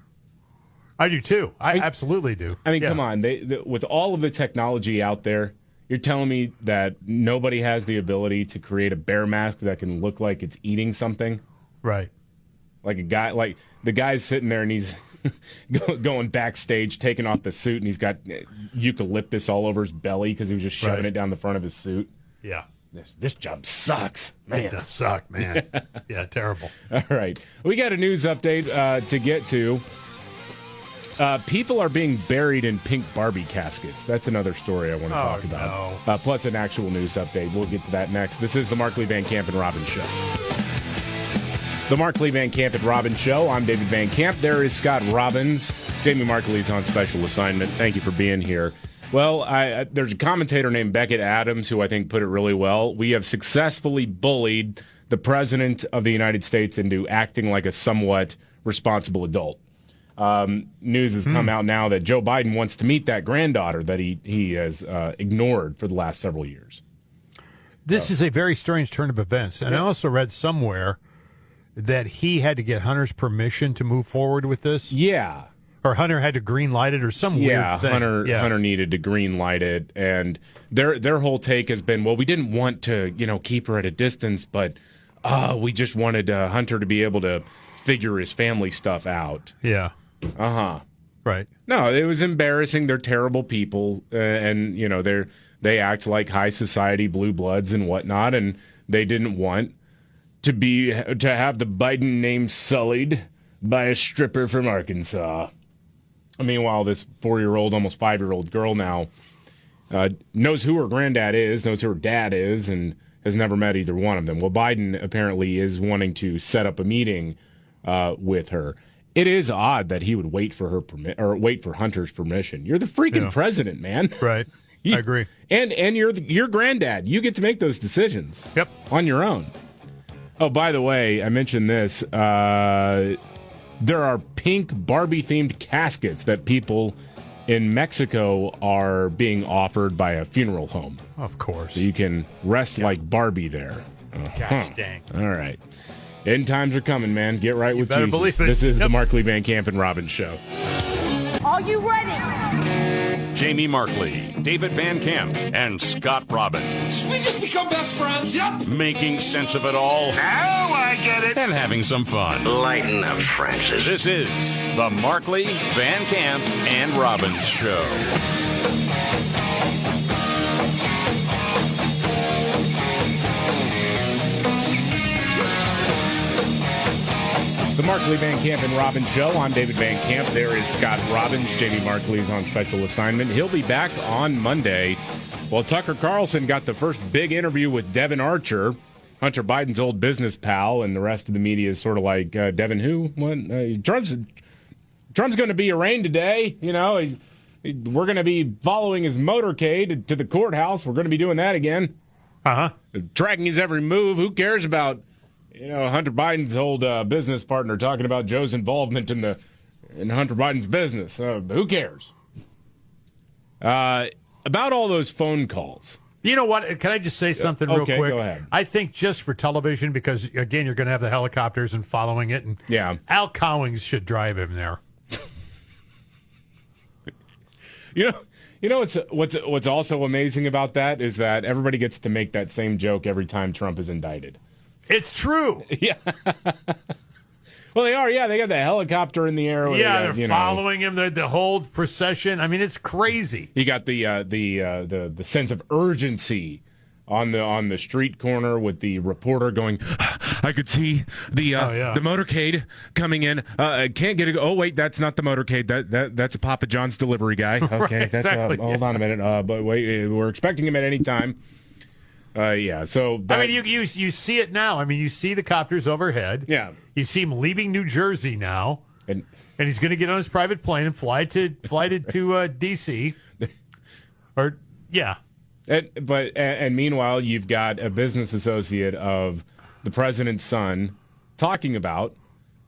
I do too. I absolutely do. Come on. With all of the technology out there, you're telling me that nobody has the ability to create a bear mask that can look like it's eating something? Right. Like the guy's sitting there and he's going backstage, taking off the suit, and he's got eucalyptus all over his belly because he was just shoving it down the front of his suit. Yeah. This job sucks, man. It does suck, man. Yeah, terrible. All right. We got a news update to get to. People are being buried in pink Barbie caskets. That's another story I want to talk about. No. Plus an actual news update. We'll get to that next. This is the Markley, Van Camp, and Robbins Show. The Markley, Van Camp, and Robbins Show. I'm David Van Camp. There is Scott Robbins. Jamie Markley is on special assignment. Thank you for being here. Well, there's a commentator named Beckett Adams who I think put it really well. We have successfully bullied the President of the United States into acting like a somewhat responsible adult. News has come out now that Joe Biden wants to meet that granddaughter that he has ignored for the last several years. This is a very strange turn of events. And I also read somewhere that he had to get Hunter's permission to move forward with this. Yeah. Or Hunter had to green light it or some weird thing. Hunter needed to green light it. And their whole take has been, well, we didn't want to, keep her at a distance, but we just wanted Hunter to be able to figure his family stuff out. Yeah. Uh-huh. Right. No, it was embarrassing. They're terrible people. And, they act like high society blue bloods and whatnot. And they didn't want to have the Biden name sullied by a stripper from Arkansas. Meanwhile, this 4-year-old, almost 5-year-old girl now knows who her granddad is, knows who her dad is, and has never met either one of them. Well, Biden apparently is wanting to set up a meeting with her. It is odd that he would wait for her wait for Hunter's permission. You're the freaking president, man. Right. I agree. And you're your granddad. You get to make those decisions. Yep. On your own. Oh, by the way, I mentioned this. There are pink Barbie-themed caskets that people in Mexico are being offered by a funeral home. Of course. So you can rest like Barbie there. Gosh dang. All right. End times are coming, man. Get right with better Jesus. believe it. This is the Markley, Van Camp, and Robbins Show. Are you ready? Jamie Markley, David Van Camp, and Scott Robbins. We just become best friends. Yep. Making sense of it all. Now I get it. And having some fun. Lighten up, Francis. This is the Markley, Van Camp, and Robbins Show. The Markley, Van Camp, and Robbins Show. I'm David Van Camp. There is Scott Robbins. Jamie Markley is on special assignment. He'll be back on Monday. Well, Tucker Carlson got the first big interview with Devon Archer, Hunter Biden's old business pal, and the rest of the media is sort of like, Devon who? What? Trump's going to be arraigned today. You know, we're going to be following his motorcade to the courthouse. We're going to be doing that again. Tracking his every move. Who cares about... Hunter Biden's old business partner talking about Joe's involvement in Hunter Biden's business. Who cares? About all those phone calls. You know what? Can I just say something real quick? Go ahead. I think just for television, because, again, you're going to have the helicopters and following it. And Al Cowings should drive him there. You know what's also amazing about that is that everybody gets to make that same joke every time Trump is indicted. It's true. Yeah. Well, they are. Yeah, they got the helicopter in the air. Yeah, they're following him. The whole procession. I mean, it's crazy. You got the sense of urgency on the street corner with the reporter going. I could see the motorcade coming in. Can't get it. Oh wait, that's not the motorcade. That's a Papa John's delivery guy. Okay, right, that's exactly. Hold on a minute. But wait, we're expecting him at any time. So I mean, you see it now. I mean, you see the copters overhead. Yeah, you see him leaving New Jersey now, and he's going to get on his private plane and fly to D.C. Or and meanwhile, you've got a business associate of the president's son talking about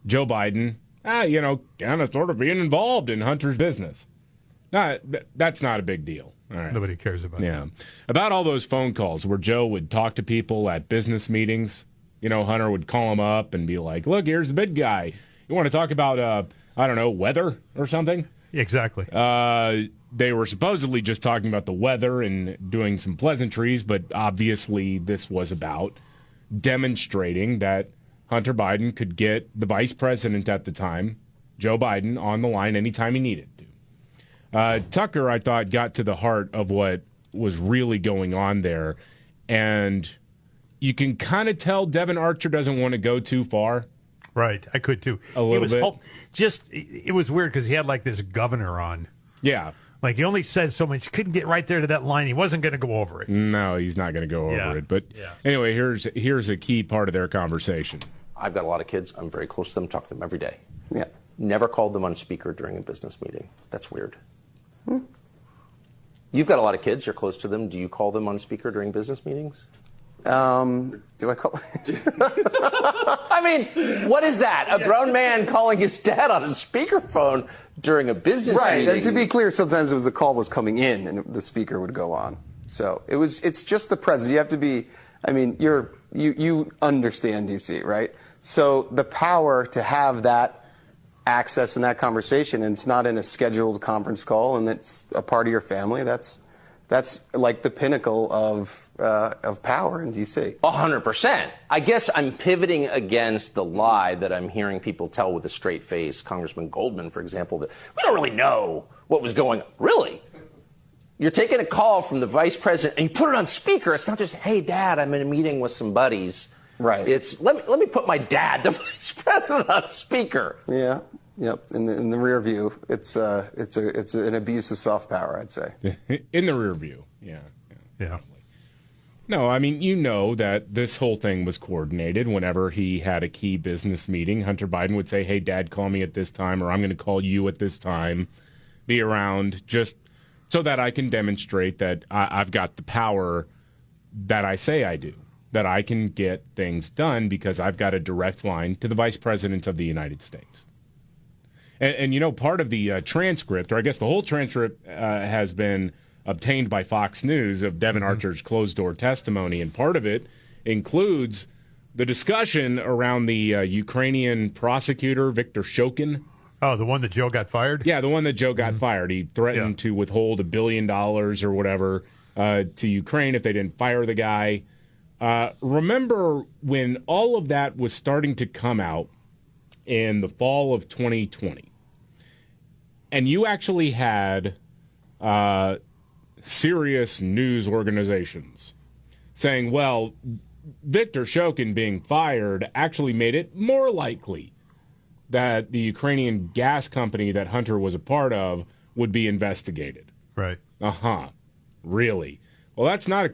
Joe Biden, kind of sort of being involved in Hunter's business. That's not a big deal. All right. Nobody cares about it. Yeah. About all those phone calls where Joe would talk to people at business meetings. Hunter would call him up and be like, look, here's the big guy. You want to talk about, weather or something? Exactly. They were supposedly just talking about the weather and doing some pleasantries, but obviously this was about demonstrating that Hunter Biden could get the vice president at the time, Joe Biden, on the line anytime he needed to. Tucker, I thought, got to the heart of what was really going on there. And you can kind of tell Devon Archer doesn't want to go too far. Right. I could, too. A little bit. It was weird because he had, like, this governor on. Yeah. Like, he only said so much. He couldn't get right there to that line. He wasn't going to go over it. No, he's not going to go over it. But anyway, here's a key part of their conversation. I've got a lot of kids. I'm very close to them, talk to them every day. Yeah. Never called them on speaker during a business meeting. That's weird. You've got a lot of kids. You're close to them. Do you call them on speaker during business meetings? Do I call? I mean, what is that? A grown man calling his dad on a speakerphone during a business meeting? Right. And to be clear, sometimes the call was coming in and the speaker would go on. So it's just the president. You have to be. I mean, you understand DC, right? So the power to have that access in that conversation, and it's not in a scheduled conference call, and it's a part of your family. That's like the pinnacle of power in D.C. 100%. I guess I'm pivoting against the lie that I'm hearing people tell with a straight face. Congressman Goldman, for example, that we don't really know what was going on. Really? You're taking a call from the vice president and you put it on speaker. It's not just, hey, Dad, I'm in a meeting with some buddies. Right. It's let me put my dad, the vice president, on speaker. Yeah. Yep. In the rear view, it's an abuse of soft power, I'd say. In the rear view. Yeah. No, I mean, that this whole thing was coordinated. Whenever he had a key business meeting, Hunter Biden would say, hey, Dad, call me at this time, or I'm going to call you at this time. Be around. Just so that I can demonstrate that I've got the power that I say I do, that I can get things done because I've got a direct line to the Vice President of the United States. And you know, part of the transcript, or I guess the whole transcript has been obtained by Fox News of Devon Archer's closed-door testimony, and part of it includes the discussion around the Ukrainian prosecutor, Viktor Shokin. Oh, the one that Joe got fired? Yeah, the one that Joe got fired. He threatened to withhold $1 billion or whatever to Ukraine if they didn't fire the guy. Remember when all of that was starting to come out in the fall of 2020, and you actually had serious news organizations saying, well, Viktor Shokin being fired actually made it more likely that the Ukrainian gas company that Hunter was a part of would be investigated. Right. Really? Well, that's not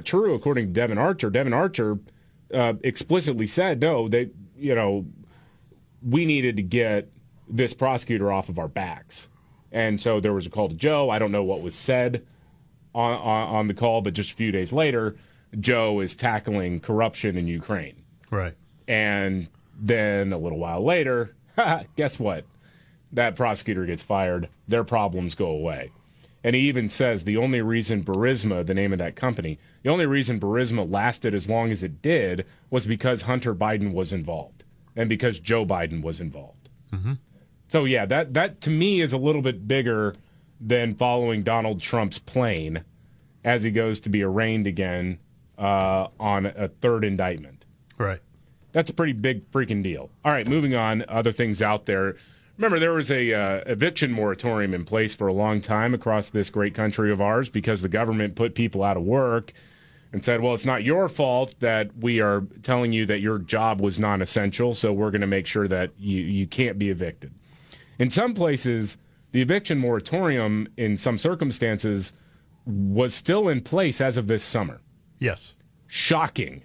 true according to Devon Archer. Devon Archer explicitly said, no, we needed to get this prosecutor off of our backs. And so there was a call to Joe. I don't know what was said on the call, but just a few days later, Joe is tackling corruption in Ukraine. Right. And then a little while later, guess what? That prosecutor gets fired. Their problems go away. And he even says the only reason Burisma, the name of that company, the only reason Burisma lasted as long as it did was because Hunter Biden was involved and because Joe Biden was involved. Mm-hmm. So, yeah, that to me is a little bit bigger than following Donald Trump's plane as he goes to be arraigned again on a third indictment. Right. That's a pretty big freaking deal. All right, moving on. Other things out there. Remember, there was a eviction moratorium in place for a long time across this great country of ours because the government put people out of work and said, well, it's not your fault that we are telling you that your job was non-essential, so we're going to make sure that you can't be evicted. In some places, the eviction moratorium, in some circumstances, was still in place as of this summer. Yes. Shocking.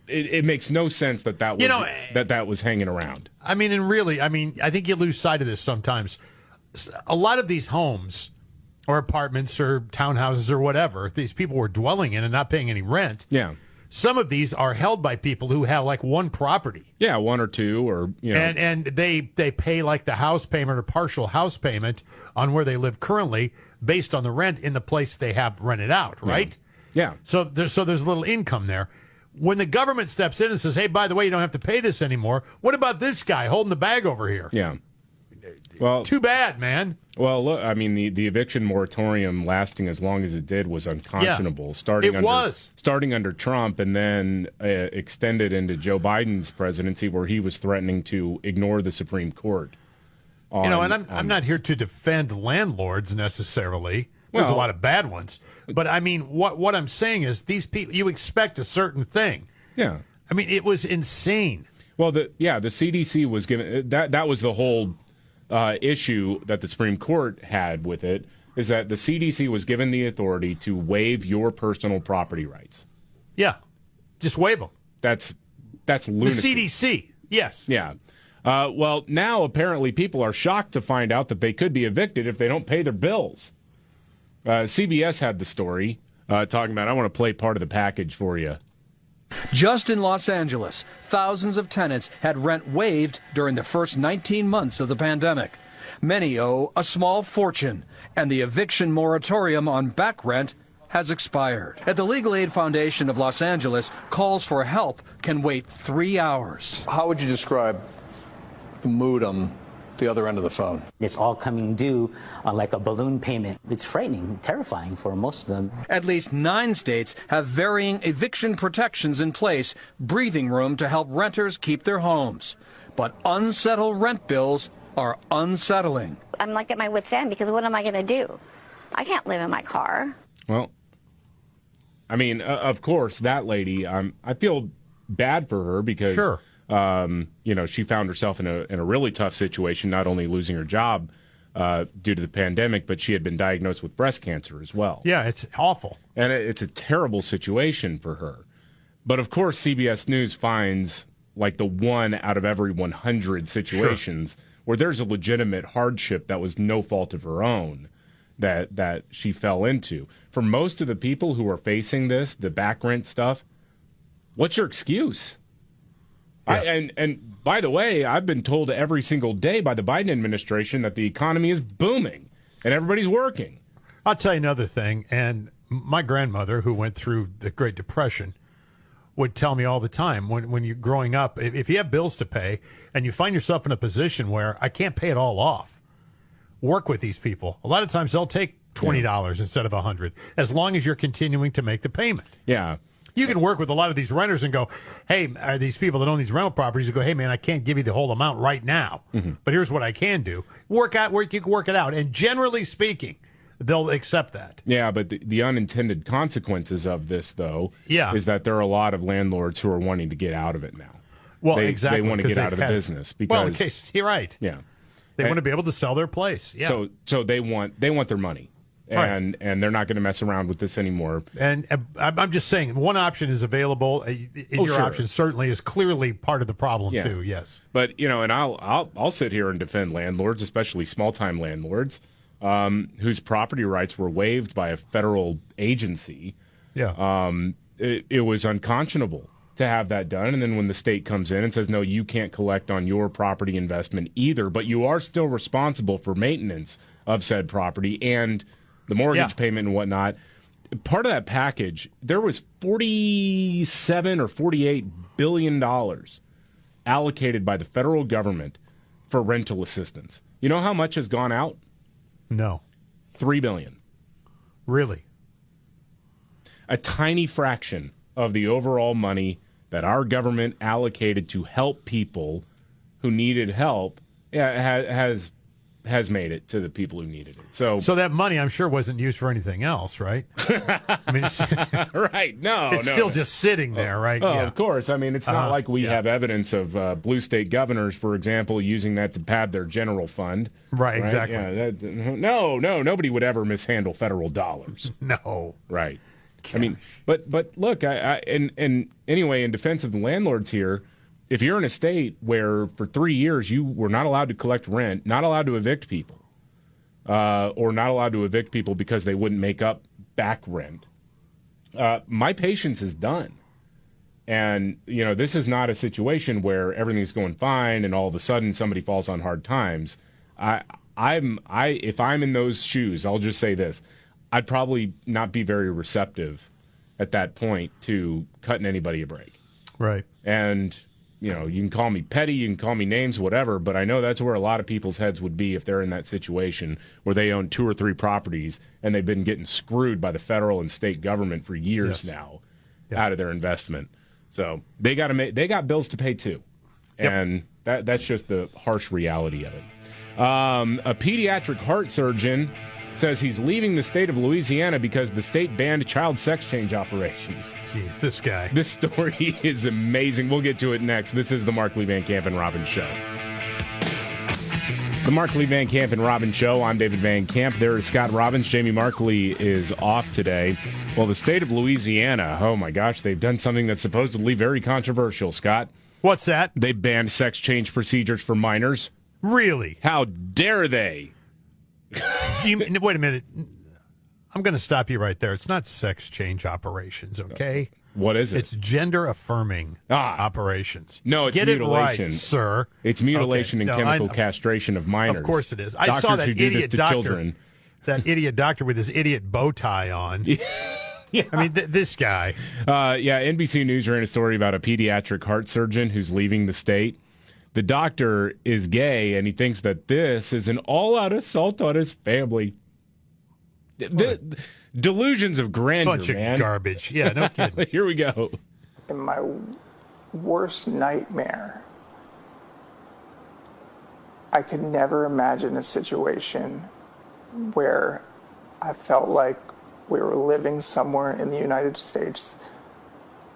It makes no sense that was that was hanging around. I mean, and really, I think you lose sight of this sometimes. A lot of these homes or apartments or townhouses or whatever these people were dwelling in and not paying any rent. Yeah. Some of these are held by people who have like one property. Yeah, one or two, or and they pay like the house payment or partial house payment on where they live currently based on the rent in the place they have rented out, right? Yeah. So there's a little income there. When the government steps in and says, hey, by the way, you don't have to pay this anymore, what about this guy holding the bag over here? Yeah. Well, too bad, man. Well, look, I mean, the eviction moratorium lasting as long as it did was unconscionable. Yeah, starting under Trump and then extended into Joe Biden's presidency, where he was threatening to ignore the Supreme Court. And I'm not here to defend landlords necessarily. There's a lot of bad ones. But I mean, what I'm saying is these people, you expect a certain thing. Yeah. I mean, it was insane. Well, the CDC was given that was the whole issue that the Supreme Court had with it, is that the CDC was given the authority to waive your personal property rights. Yeah. Just waive them. That's lunacy. The CDC. Yes. Yeah. Well, now apparently people are shocked to find out that they could be evicted if they don't pay their bills. CBS had the story talking about, I want to play part of the package for you. Just in Los Angeles, thousands of tenants had rent waived during the first 19 months of the pandemic. Many owe a small fortune, and the eviction moratorium on back rent has expired. At the Legal Aid Foundation of Los Angeles, calls for help can wait 3 hours. How would you describe the mood on the other end of the phone? It's all coming due like a balloon payment. It's frightening, terrifying for most of them. At least 9 states have varying eviction protections in place, breathing room to help renters keep their homes. But unsettled rent bills are unsettling. I'm like at my wit's end because what am I going to do? I can't live in my car. Well, I mean, of course, that lady, I feel bad for her because sure. She found herself in a really tough situation, not only losing her job due to the pandemic, but she had been diagnosed with breast cancer as well. Yeah, it's awful. And it's a terrible situation for her. But, of course, CBS News finds like the one out of every 100 situations where there's a legitimate hardship that was no fault of her own that she fell into. For most of the people who are facing this, the back rent stuff, what's your excuse? Yeah. And by the way, I've been told every single day by the Biden administration that the economy is booming and everybody's working. I'll tell you another thing, and my grandmother, who went through the Great Depression, would tell me all the time when you're growing up, if you have bills to pay and you find yourself in a position where I can't pay it all off, work with these people. A lot of times they'll take $20 instead of $100, as long as you're continuing to make the payment. Yeah. You can work with a lot of these renters and go, hey, these people that own these rental properties, you go, hey, man, I can't give you the whole amount right now, but here's what I can do. You can work it out. And generally speaking, they'll accept that. Yeah, but the unintended consequences of this, though, is that there are a lot of landlords who are wanting to get out of it now. Well, exactly. They want to get out of the business. Because, well, in case, you're right. Yeah. They want to be able to sell their place. Yeah. So they want their money. And they're not going to mess around with this anymore. And I'm just saying, one option is available. Your option certainly is clearly part of the problem too. Yes, but and I'll sit here and defend landlords, especially small time landlords, whose property rights were waived by a federal agency. Yeah, it was unconscionable to have that done, and then when the state comes in and says, no, you can't collect on your property investment either, but you are still responsible for maintenance of said property and the mortgage payment and whatnot. Part of that package, there was $47 or $48 billion allocated by the federal government for rental assistance. You know how much has gone out? No. $3 billion. Really? A tiny fraction of the overall money that our government allocated to help people who needed help has made it to the people who needed it. So that money, I'm sure, wasn't used for anything else, right? I mean, right? No, it's still just sitting there, right? Oh, of course. I mean, it's not like we have evidence of blue state governors, for example, using that to pad their general fund. Right. Exactly. Yeah, no, nobody would ever mishandle federal dollars. No. Right. Gosh. I mean, but look, and anyway, in defense of the landlords here, if you're in a state where for 3 years you were not allowed to collect rent, not allowed to evict people, or not allowed to evict people because they wouldn't make up back rent, my patience is done. And, this is not a situation where everything's going fine and all of a sudden somebody falls on hard times. If I'm in those shoes, I'll just say this. I'd probably not be very receptive at that point to cutting anybody a break. Right. And, you can call me petty, you can call me names, whatever, but I know that's where a lot of people's heads would be if they're in that situation where they own 2 or 3 properties and they've been getting screwed by the federal and state government for years now out of their investment. So they got bills to pay too. And that's just the harsh reality of it. A pediatric heart surgeon says he's leaving the state of Louisiana because the state banned child sex change operations. Jeez, this guy. This story is amazing. We'll get to it next. This is the Markley, Van Camp, and Robbins Show. The Markley, Van Camp, and Robbins Show. I'm David Van Camp. There is Scott Robbins. Jamie Markley is off today. Well, the state of Louisiana, oh my gosh, they've done something that's supposedly very controversial, Scott. What's that? They banned sex change procedures for minors. Really? How dare they? Wait a minute. I'm going to stop you right there. It's not sex change operations, okay? What is it? It's gender-affirming operations. No, it's Get mutilation. It right, sir. It's mutilation and chemical castration of minors. Of course it is. Doctors I saw that who do idiot this to doctor, children. That idiot doctor with his idiot bow tie on. Yeah. I mean, this guy. NBC News ran a story about a pediatric heart surgeon who's leaving the state. The doctor is gay, and he thinks that this is an all-out assault on his family. The delusions of grandeur, Bunch of man. garbage. Yeah, no kidding. Here we go. In my worst nightmare, I could never imagine a situation where I felt like we were living somewhere in the United States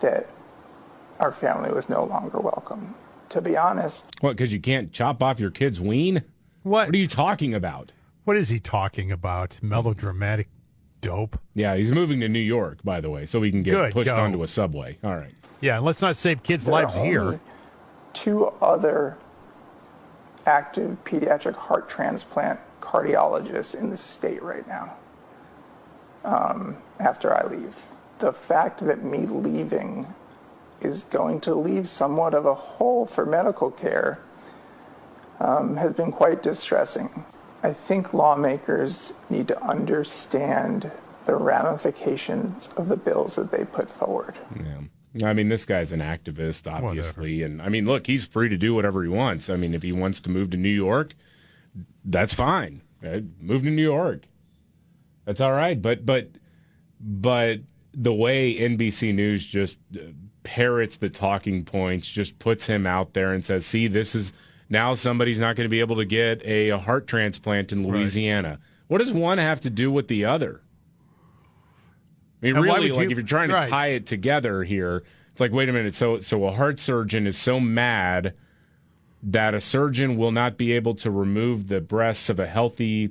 that our family was no longer welcome. To be honest. What, because you can't chop off your kid's ween? What are you talking about? What is he talking about? Melodramatic dope? Yeah, he's moving to New York, by the way, so he can get pushed onto a subway. All right. Yeah, and let's not save kids' lives here. 2 other active pediatric heart transplant cardiologists in the state right now after I leave. The fact that me leaving is going to leave somewhat of a hole for medical care has been quite distressing. I think lawmakers need to understand the ramifications of the bills that they put forward. Yeah. I mean, this guy's an activist, obviously. And, I mean, look, he's free to do whatever he wants. I mean, if he wants to move to New York, that's fine. Move to New York. That's all right. But the way NBC News just parrots the talking points, just puts him out there and says, see, this is now somebody's not going to be able to get a heart transplant in Louisiana. Right. What does one have to do with the other? I mean, really, like if you're trying to tie it together here, it's like, wait a minute. So a heart surgeon is so mad that a surgeon will not be able to remove the breasts of a healthy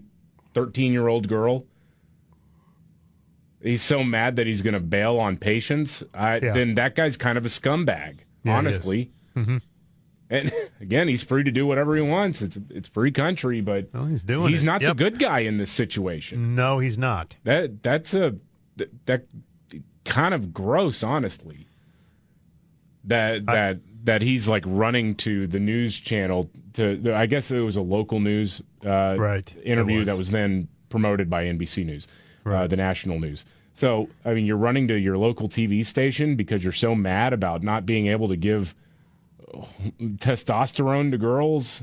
13-year-old girl. He's so mad that he's going to bail on patients. Then that guy's kind of a scumbag, honestly. Mm-hmm. And again, he's free to do whatever he wants. It's free country, but he's not the good guy in this situation. No, he's not. That's that kind of gross, honestly. That he's like running to the news channel to. I guess it was a local news interview that was then promoted by NBC News, the national news. So I mean, you're running to your local TV station because you're so mad about not being able to give testosterone to girls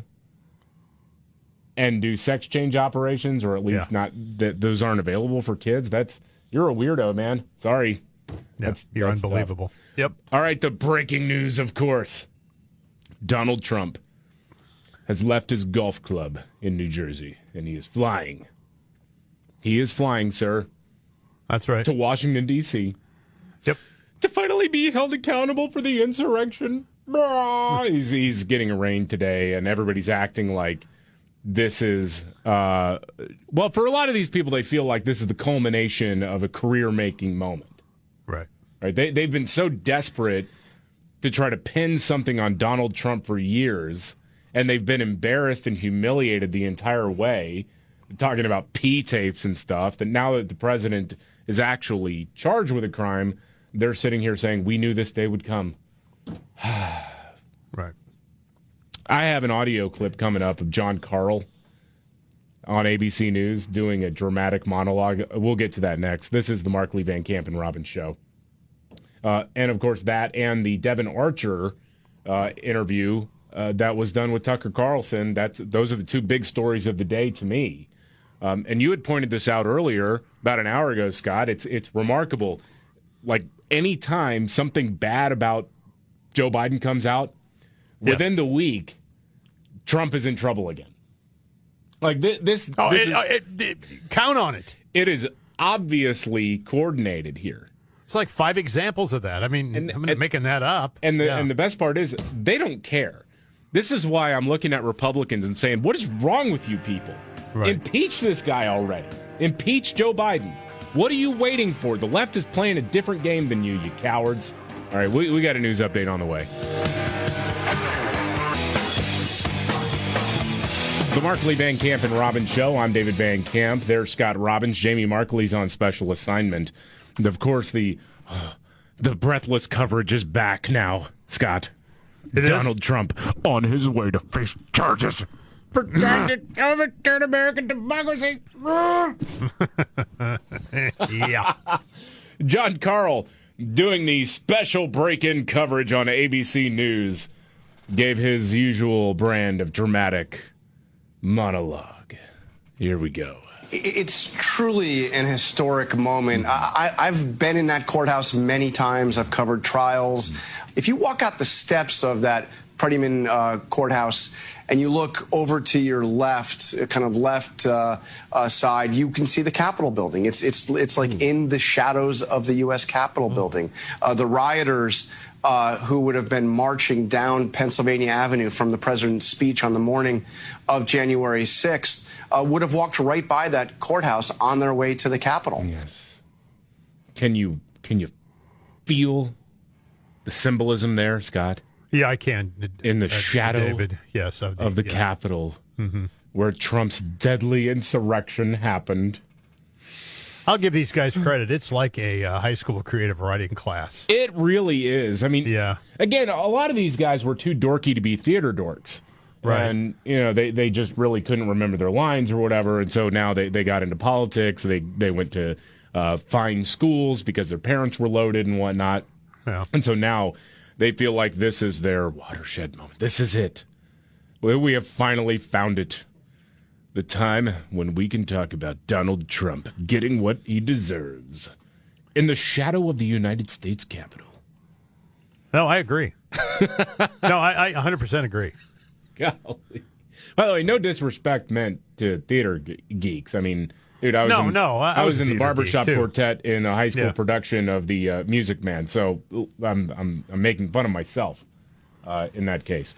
and do sex change operations, or at least not that those aren't available for kids. You're a weirdo, man. Sorry. You're unbelievable. Tough. Yep. All right, the breaking news, of course. Donald Trump has left his golf club in New Jersey, and he is flying. He is flying, sir. That's right. To Washington, D.C. Yep. To finally be held accountable for the insurrection. He's getting arraigned today, and everybody's acting like this is, for a lot of these people, they feel like this is the culmination of a career-making moment. Right. They've been so desperate to try to pin something on Donald Trump for years, and they've been embarrassed and humiliated the entire way, talking about P-tapes and stuff, that now that the president is actually charged with a crime, they're sitting here saying, we knew this day would come. Right. I have an audio clip coming up of John Carl on ABC News doing a dramatic monologue. We'll get to that next. This is the Markley, Van Camp, and Robbins show. And, of course, that and the Devon Archer interview that was done with Tucker Carlson. Those are the two big stories of the day to me. And you had pointed this out earlier, about an hour ago, Scott. It's remarkable. Like, any time something bad about Joe Biden comes out, within the week, Trump is in trouble again. Like this. Count on it. It is obviously coordinated here. It's like 5 examples of that. I mean, I'm not making that up. And the best part is they don't care. This is why I'm looking at Republicans and saying, what is wrong with you people? Right. Impeach this guy already. Impeach Joe Biden. What are you waiting for? The left is playing a different game than you cowards. All right, we got a news update on the way. The Markley, Van Camp, and Robbins show. I'm David Van Camp. There's Scott Robbins. Jamie Markley's on special assignment. And of course, the breathless coverage is back now, Scott. Donald Trump on his way to face charges for trying to overturn American democracy. Yeah. John Carl, doing the special break-in coverage on ABC News, gave his usual brand of dramatic monologue. Here we go. It's truly an historic moment. I've been in that courthouse many times. I've covered trials. If you walk out the steps of that Prettyman courthouse and you look over to your left, kind of left side, you can see the Capitol building. It's like in the shadows of the U.S. Capitol building. The rioters who would have been marching down Pennsylvania Avenue from the president's speech on the morning of January 6th would have walked right by that courthouse on their way to the Capitol. Yes. Can you feel the symbolism there, Scott? Yeah, I can. In the shadow David. Yes, of the Capitol, where Trump's deadly insurrection happened. I'll give these guys credit. It's like a high school creative writing class. It really is. I mean, yeah. Again, a lot of these guys were too dorky to be theater dorks. Right. And, they just really couldn't remember their lines or whatever. And so now they got into politics. They went to fine schools because their parents were loaded and whatnot. Yeah. And so now they feel like this is their watershed moment. This is it. We have finally found it. The time when we can talk about Donald Trump getting what he deserves in the shadow of the United States Capitol. No, I agree. No, I 100% agree. Golly. By the way, no disrespect meant to theater geeks. I mean, dude, I was in the barbershop quartet in a high school production of the Music Man, so I'm making fun of myself in that case.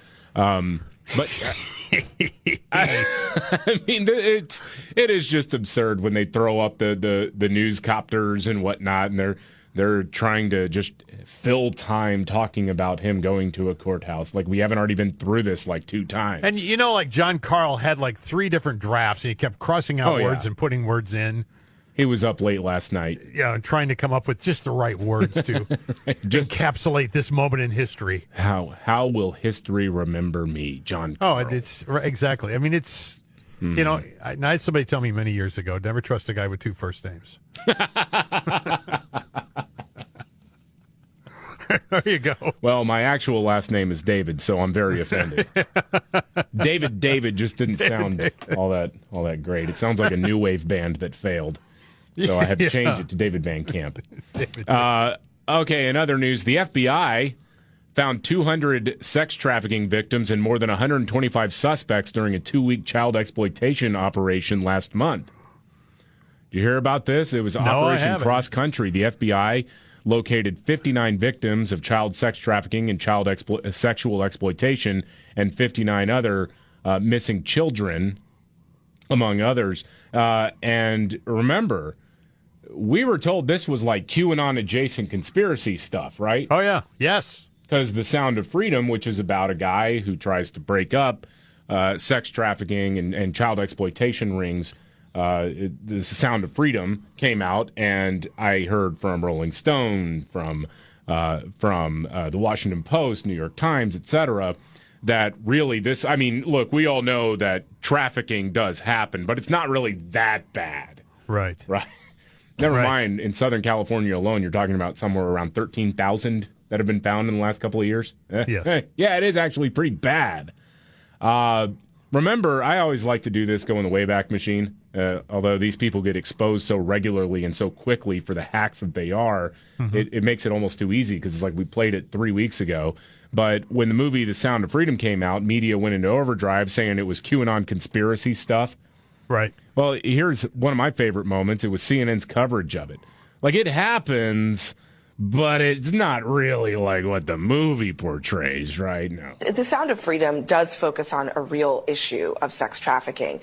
But I mean, it is just absurd when they throw up the news copters and whatnot, and they're trying to just fill time talking about him going to a courthouse. Like, we haven't already been through this like 2 times. And like John Carl had like 3 different drafts, and he kept crossing out words and putting words in. He was up late last night. Yeah, and trying to come up with just the right words to encapsulate this moment in history. How will history remember me, John Carl? Oh, it's exactly. I mean, it's, I had somebody tell me many years ago, never trust a guy with 2 first names. There you go. Well, my actual last name is David, so I'm very offended. David just didn't sound all that great. It sounds like a new wave band that failed. So I had to change it to David Van Camp. Okay, in other news, the FBI found 200 sex trafficking victims and more than 125 suspects during a 2-week child exploitation operation last month. Did you hear about this? It was Operation Cross Country. The FBI located 59 victims of child sex trafficking and child sexual exploitation and 59 other missing children, among others. And remember, we were told this was like QAnon-adjacent conspiracy stuff, right? Oh, yeah. Yes. Because The Sound of Freedom, which is about a guy who tries to break up sex trafficking and child exploitation rings, The Sound of Freedom came out, and I heard from Rolling Stone, from the Washington Post, New York Times, etc., that really look, we all know that trafficking does happen, but it's not really that bad. Right. Never mind, in Southern California alone, you're talking about somewhere around 13,000 that have been found in the last couple of years. Yes. Yeah, it is actually pretty bad. Remember, I always like to do this, go in the Wayback Machine, although these people get exposed so regularly and so quickly for the hacks that they are, it makes it almost too easy, because it's like we played it 3 weeks ago. But when the movie The Sound of Freedom came out, media went into overdrive saying it was QAnon conspiracy stuff. Right. Well, here's one of my favorite moments. It was CNN's coverage of it. Like, it happens, but it's not really like what the movie portrays, right? No. The Sound of Freedom does focus on a real issue of sex trafficking.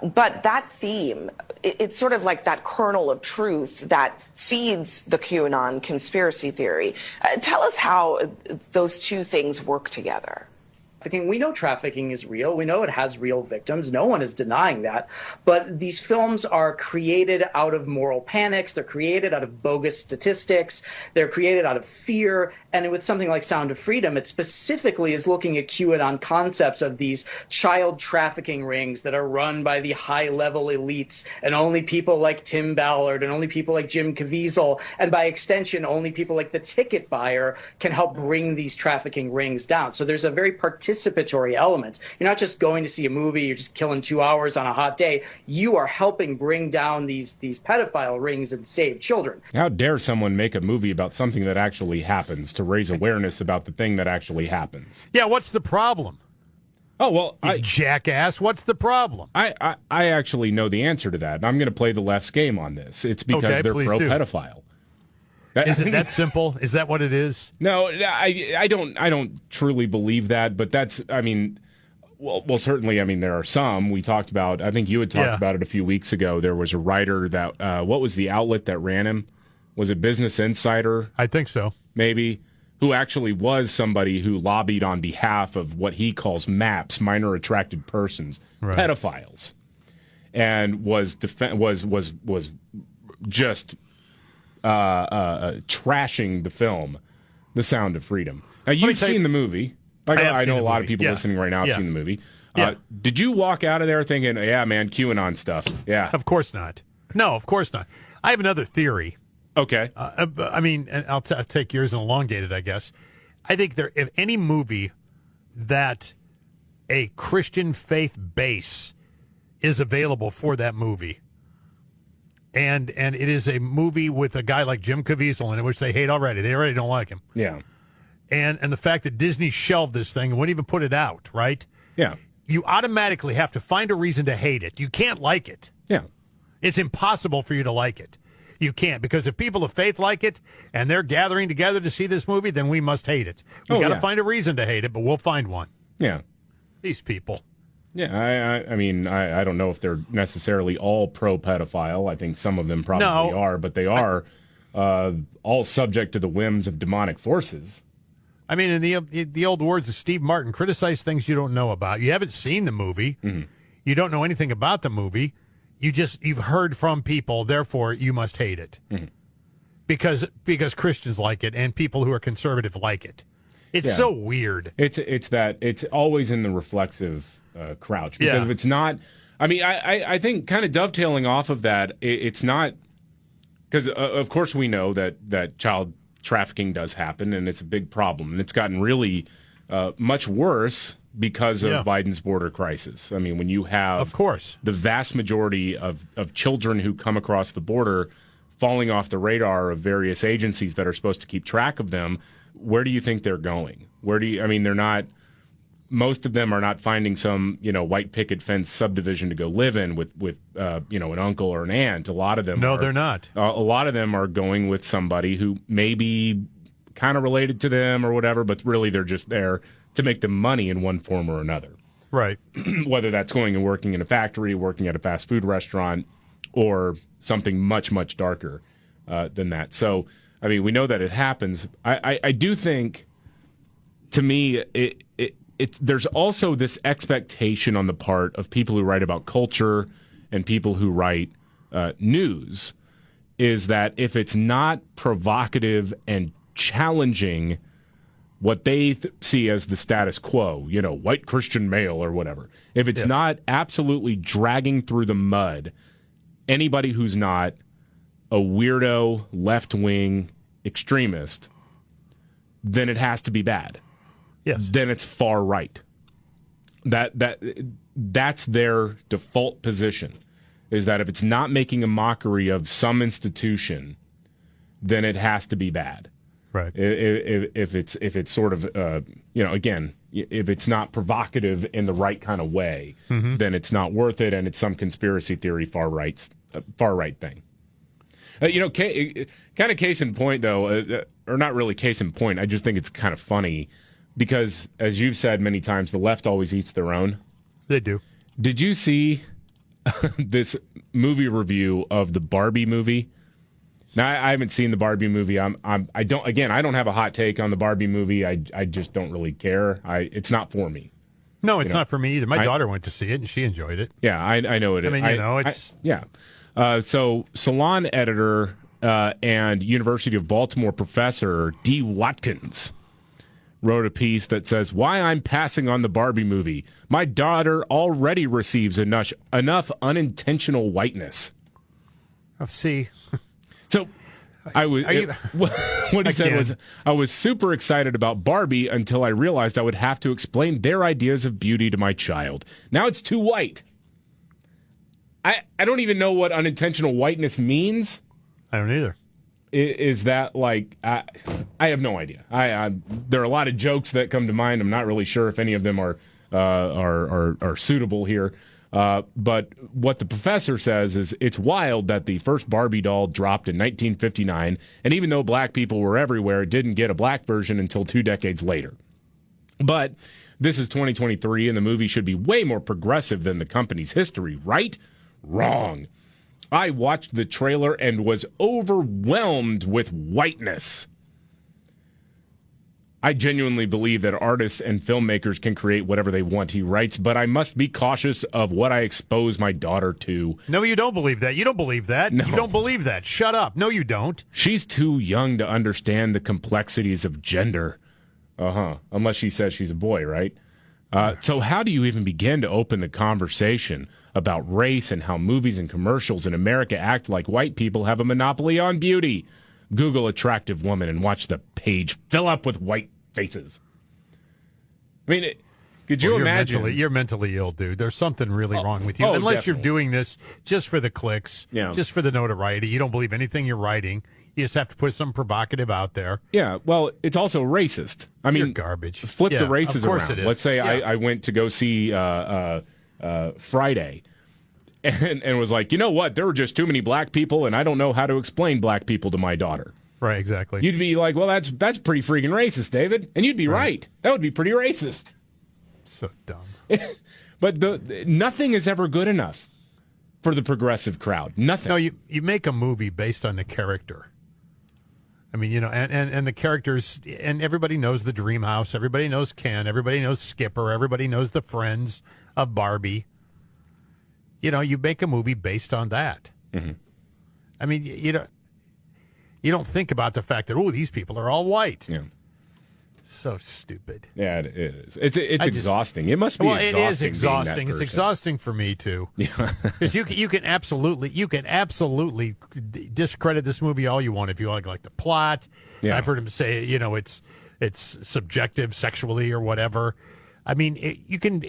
But that theme, it's sort of like that kernel of truth that feeds the QAnon conspiracy theory. Tell us how those two things work together. We know trafficking is real. We know it has real victims. No one is denying that. But these films are created out of moral panics. They're created out of bogus statistics. They're created out of fear. And with something like Sound of Freedom, it specifically is looking at QAnon concepts of these child trafficking rings that are run by the high-level elites, and only people like Tim Ballard and only people like Jim Caviezel, and by extension, only people like the ticket buyer can help bring these trafficking rings down. So there's a very participatory element. You're not just going to see a movie, you're just killing 2 hours on a hot day. You are helping bring down these pedophile rings and save children. How dare someone make a movie about something that actually happens to raise awareness about the thing that actually happens? Yeah, what's the problem? Oh, well, jackass, what's the problem? I actually know the answer to that, and I'm going to play the left's game on this. It's because they're pro-pedophile. Is it that simple? Is that what it is? No, I don't truly believe that, but that's, well, certainly, there are some. We talked about, I think you had talked about it a few weeks ago. There was a writer that, what was the outlet that ran him? Was it Business Insider? I think so. Maybe. who actually was somebody who lobbied on behalf of what he calls MAPs, minor attracted persons, pedophiles, and was just trashing the film, The Sound of Freedom. Now, you've seen the movie. I know a lot of people listening right now have seen the movie. Did you walk out of there thinking, yeah, man, QAnon stuff? Yeah. Of course not. No, of course not. I have another theory. Okay. I mean, and I'll take yours and elongate it, I guess. I think if any movie that a Christian faith base is available for that movie, and it is a movie with a guy like Jim Caviezel in it, which they hate already. They already don't like him. Yeah. And the fact that Disney shelved this thing and wouldn't even put it out, right? Yeah. You automatically have to find a reason to hate it. You can't like it. Yeah. It's impossible for you to like it. You can't, because if people of faith like it and they're gathering together to see this movie, then we must hate it. We got to find a reason to hate it, but we'll find one. Yeah. These people. Yeah, I mean, I don't know if they're necessarily all pro-pedophile. I think some of them probably are, but they are all subject to the whims of demonic forces. I mean, in the old words of Steve Martin, criticize things you don't know about. You haven't seen the movie. Mm-hmm. You don't know anything about the movie. You've heard from people, therefore you must hate it. Mm-hmm. Because Christians like it and people who are conservative like it. It's so weird. It's always in the reflexive crouch, because if it's not, I mean, I think kind of dovetailing off of that, it's not, because of course we know that child trafficking does happen, and it's a big problem, and it's gotten really much worse because of Biden's border crisis. I mean, when you have, of course, the vast majority of children who come across the border falling off the radar of various agencies that are supposed to keep track of them, where do you think they're going? They're not, most of them are not finding some, white picket fence subdivision to go live in with an uncle or an aunt. A lot of them they're not. A lot of them are going with somebody who may be kind of related to them or whatever, but really they're just there to make them money in one form or another. Right. Whether that's going and working in a factory, working at a fast food restaurant, or something much, much darker than that. So, I mean, we know that it happens. I do think, to me, there's also this expectation on the part of people who write about culture and people who write news, is that if it's not provocative and challenging what they see as the status quo, white Christian male or whatever, if it's not absolutely dragging through the mud anybody who's not a weirdo left-wing extremist, then it has to be bad. Yes. Then it's far right. That's their default position, is that if it's not making a mockery of some institution, then it has to be bad. Right. If it's sort of again, if it's not provocative in the right kind of way, then it's not worth it, and it's some conspiracy theory far right thing. Kind of case in point, though, or not really case in point. I just think it's kind of funny because, as you've said many times, the left always eats their own. They do. Did you see this movie review of the Barbie movie? Now, I haven't seen the Barbie movie. I don't have a hot take on the Barbie movie. I just don't really care. It's not for me. No, it's not for me either. My daughter went to see it and she enjoyed it. Yeah, I know it. I mean, it's so Salon editor and University of Baltimore professor D. Watkins wrote a piece that says, "Why I'm passing on the Barbie movie. My daughter already receives enough unintentional whiteness." Oh, see. So what he said was, I was super excited about Barbie until I realized I would have to explain their ideas of beauty to my child. Now it's too white. I don't even know what unintentional whiteness means. I don't either. Is that like, I have no idea. There are a lot of jokes that come to mind. I'm not really sure if any of them are suitable here. But what the professor says is it's wild that the first Barbie doll dropped in 1959, and even though black people were everywhere, it didn't get a black version until 2 decades later. But this is 2023, and the movie should be way more progressive than the company's history, right? Wrong. I watched the trailer and was overwhelmed with whiteness. I genuinely believe that artists and filmmakers can create whatever they want, he writes, but I must be cautious of what I expose my daughter to. No, you don't believe that. You don't believe that. No. You don't believe that. Shut up. No, you don't. She's too young to understand the complexities of gender. Unless she says she's a boy, right? So how do you even begin to open the conversation about race and how movies and commercials in America act like white people have a monopoly on beauty? Google attractive woman and watch the page fill up with white faces. I mean, could you imagine? You're mentally ill, dude. There's something really wrong with you. Unless definitely. you're doing this just for the clicks, just for the notoriety. You don't believe anything you're writing. You just have to put something provocative out there. Yeah, well, it's also racist. I mean, You're garbage. Flip the Yeah, races of course around. it is. Let's say Yeah. I went to go see Friday. And was like, you know what? There were just too many black people, and I don't know how to explain black people to my daughter. Right, exactly. You'd be like, well, that's pretty freaking racist, David. And you'd be right. That would be pretty racist. So dumb. But nothing is ever good enough for the progressive crowd. Nothing. No, you make a movie based on the character. I mean, you know, and the characters, and everybody knows the Dream House. Everybody knows Ken. Everybody knows Skipper. Everybody knows the friends of Barbie. You know, you make a movie based on that. Mm-hmm. I mean, you don't think about the fact that, oh, these people are all white. Yeah. So stupid. Yeah, it is. It's exhausting. It must be exhausting. It is exhausting. It's person. exhausting for me too. Yeah. Because you can absolutely discredit this movie all you want if you like the plot. Yeah. I've heard him say, you know, it's subjective sexually or whatever. I mean, you can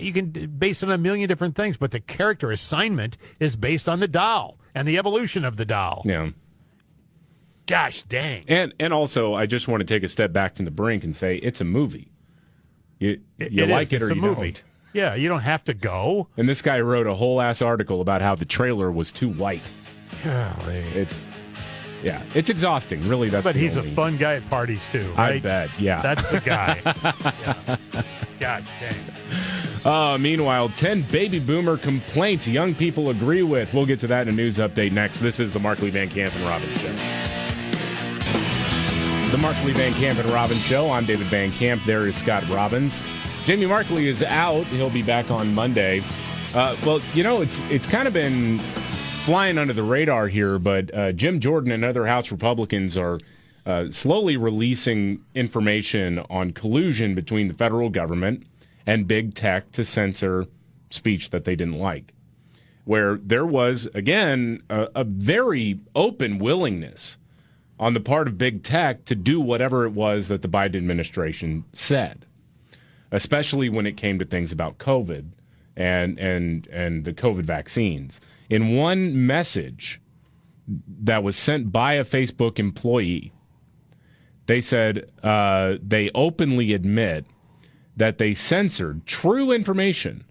base it on a million different things, but the character assignment is based on the doll and the evolution of the doll. Yeah. Gosh dang. And also, I just want to take a step back from the brink and say it's a movie. You like it or you don't. Yeah, you don't have to go. And this guy wrote a whole ass article about how the trailer was too white. Golly. It's exhausting. Really, that's. But he's a fun guy at parties too, right? I bet. Yeah, that's the guy. Yeah. God dang. Meanwhile, 10 baby boomer complaints young people agree with. We'll get to that in a news update next. This is the Markley, Van Camp, and Robbins Show. The Markley, Van Camp, and Robbins Show. I'm David Van Camp. There is Scott Robbins. Jamie Markley is out. He'll be back on Monday. Well, you know, it's kind of been flying under the radar here, but Jim Jordan and other House Republicans are slowly releasing information on collusion between the federal government and big tech to censor speech that they didn't like, where there was, again, a very open willingness on the part of big tech to do whatever it was that the Biden administration said, especially when it came to things about COVID and the COVID vaccines. In one message that was sent by a Facebook employee, they said they openly admit that they censored true information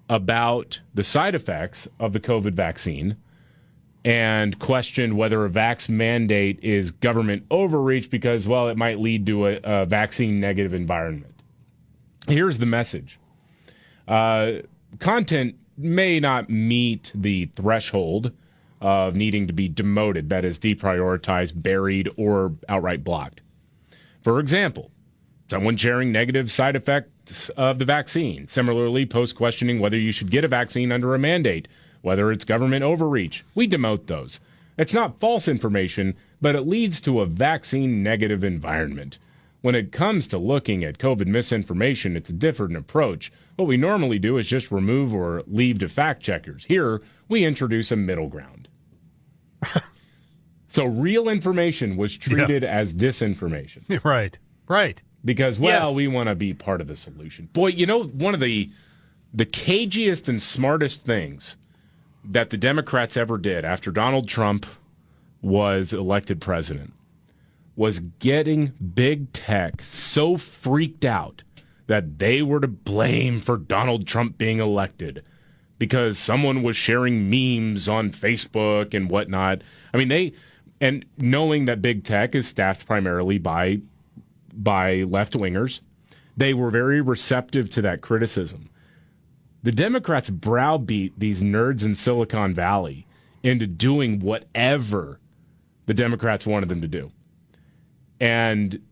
about the side effects of the COVID vaccine and questioned whether a vax mandate is government overreach because, well, it might lead to a vaccine-negative environment. Here's the message. Content may not meet the threshold of needing to be demoted, that is, deprioritized, buried, or outright blocked. For example, someone sharing negative side effects of the vaccine. Similarly, posts questioning whether you should get a vaccine under a mandate, whether it's government overreach. We demote those. It's not false information, but it leads to a vaccine-negative environment. When it comes to looking at COVID misinformation, it's a different approach. What we normally do is just remove or leave to fact checkers. Here, we introduce a middle ground. So real information was treated as disinformation. Right. Because, well, we want to be part of the solution. Boy, you know, one of the cagiest and smartest things that the Democrats ever did after Donald Trump was elected president was getting big tech so freaked out that they were to blame for Donald Trump being elected because someone was sharing memes on Facebook and whatnot. I mean, and knowing that big tech is staffed primarily by left-wingers, they were very receptive to that criticism. The Democrats browbeat these nerds in Silicon Valley into doing whatever the Democrats wanted them to do. And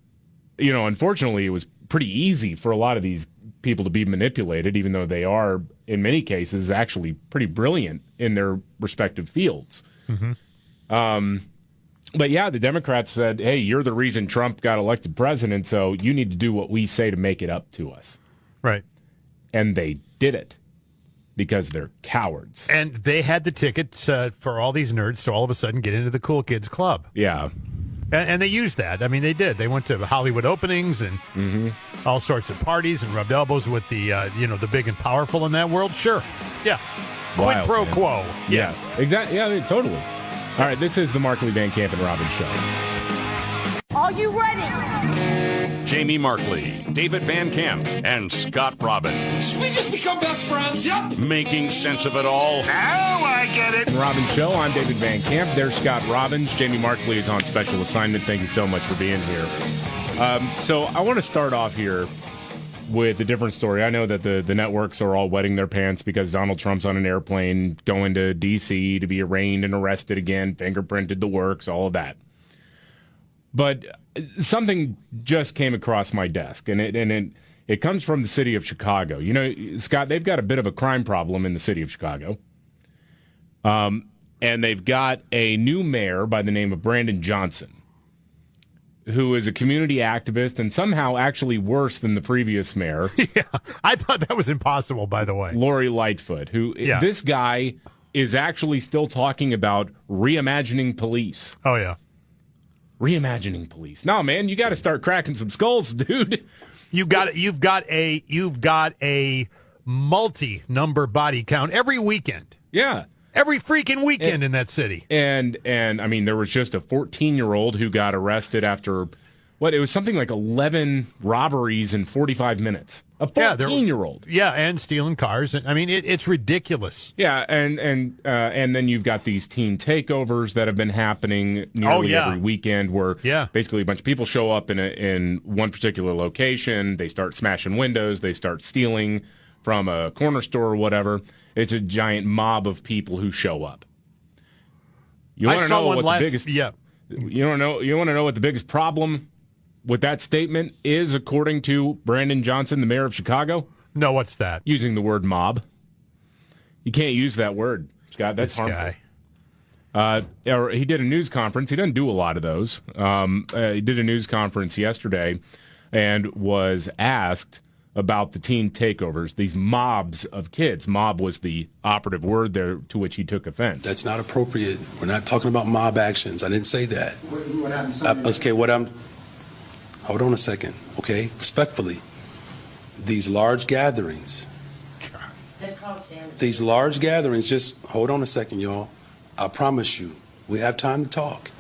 unfortunately, it was pretty easy for a lot of these people to be manipulated, even though they are, in many cases, actually pretty brilliant in their respective fields. Mm-hmm. But yeah, the Democrats said, hey, you're the reason Trump got elected president, so you need to do what we say to make it up to us. Right. And they did it because they're cowards. And they had the tickets for all these nerds to all of a sudden get into the cool kids club. Yeah. And they used that. I mean, they did. They went to Hollywood openings and all sorts of parties and rubbed elbows with the, the big and powerful in that world. Sure. Yeah. Quid pro quo. Yeah. Exactly. Yeah, totally. All right, this is the Markley, Van Camp, and Robbins Show. Are you ready? Jamie Markley, David Van Camp, and Scott Robbins. We just become best friends. Yep. Making sense of it all. Now I get it. Robbins Show. I'm David Van Camp. There's Scott Robbins. Jamie Markley is on special assignment. Thank you so much for being here. So I want to start off here with a different story. I know that the networks are all wetting their pants because Donald Trump's on an airplane going to D.C. to be arraigned and arrested again, fingerprinted, the works, all of that. But something just came across my desk, and it comes from the city of Chicago. You know, Scott, they've got a bit of a crime problem in the city of Chicago. And they've got a new mayor by the name of Brandon Johnson, who is a community activist and somehow actually worse than the previous mayor. Yeah, I thought that was impossible, by the way. Lori Lightfoot, this guy is actually still talking about reimagining police. Oh, yeah. Reimagining police. No, man, you got to start cracking some skulls, dude. You've got a multi-number body count every weekend. Yeah. Every freaking weekend in that city. And I mean, there was just a 14-year-old who got arrested after, it was something like 11 robberies in 45 minutes. A 14-year-old. Yeah, and stealing cars. I mean, it's ridiculous. Yeah, and then you've got these teen takeovers that have been happening nearly every weekend where basically a bunch of people show up in one particular location, they start smashing windows, they start stealing from a corner store or whatever. It's a giant mob of people who show up. You want to know what the biggest? Yeah. You want to know what the biggest problem with that statement is, according to Brandon Johnson, the mayor of Chicago? No, what's that? Using the word mob. You can't use that word, Scott. That's harmful. He did a news conference. He doesn't do a lot of those. He did a news conference yesterday and was asked about the teen takeovers, these mobs of kids. Mob was the operative word there to which he took offense. That's not appropriate. We're not talking about mob actions. I didn't say that. What happened? Hold on a second, okay? Respectfully, these large gatherings, just hold on a second, y'all. I promise you, we have time to talk.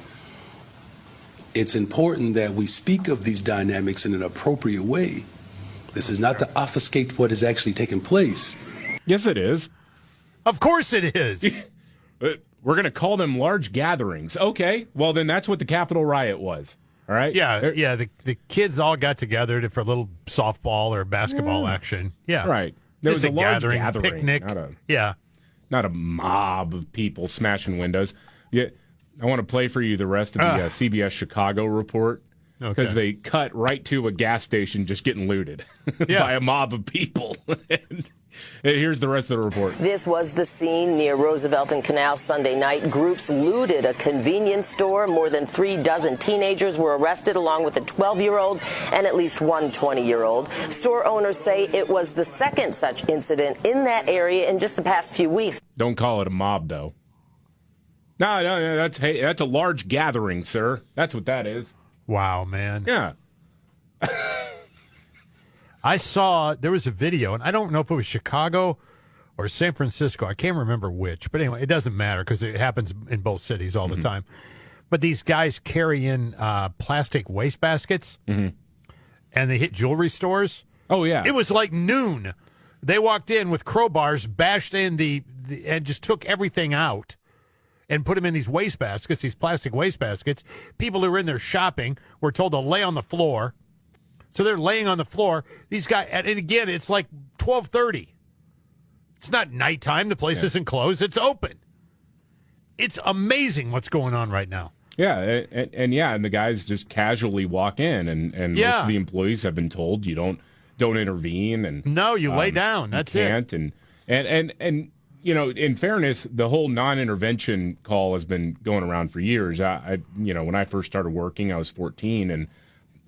It's important that we speak of these dynamics in an appropriate way. This is not to obfuscate what is actually taking place. Yes, it is. Of course it is. We're going to call them large gatherings. Okay, well, then that's what the Capitol riot was. All right? Yeah. The kids all got together for a little softball or basketball action. Yeah. Right. There was a large gathering, picnic. Not a mob of people smashing windows. Yeah, I want to play for you the rest of the CBS Chicago report. Because they cut right to a gas station just getting looted by a mob of people. And here's the rest of the report. This was the scene near Roosevelt and Canal Sunday night. Groups looted a convenience store. More than 36 teenagers were arrested, along with a 12-year-old and at least one 20-year-old. Store owners say it was the second such incident in that area in just the past few weeks. Don't call it a mob, though. No, that's a large gathering, sir. That's what that is. Wow, man. Yeah. I saw, there was a video, and I don't know if it was Chicago or San Francisco. I can't remember which. But anyway, it doesn't matter because it happens in both cities all the time. But these guys carry in plastic waste baskets, and they hit jewelry stores. Oh, yeah. It was like noon. They walked in with crowbars, bashed in and just took everything out. And put them in these waste baskets, these plastic waste baskets. People who were in there shopping were told to lay on the floor. So they're laying on the floor. These guys, and again, it's like 12:30. It's not nighttime. The place isn't closed. It's open. It's amazing what's going on right now. Yeah, and the guys just casually walk in, and most of the employees have been told you don't intervene, and no, you lay down. That's it. And you know, in fairness, the whole non-intervention call has been going around for years. I when I first started working, I was 14, and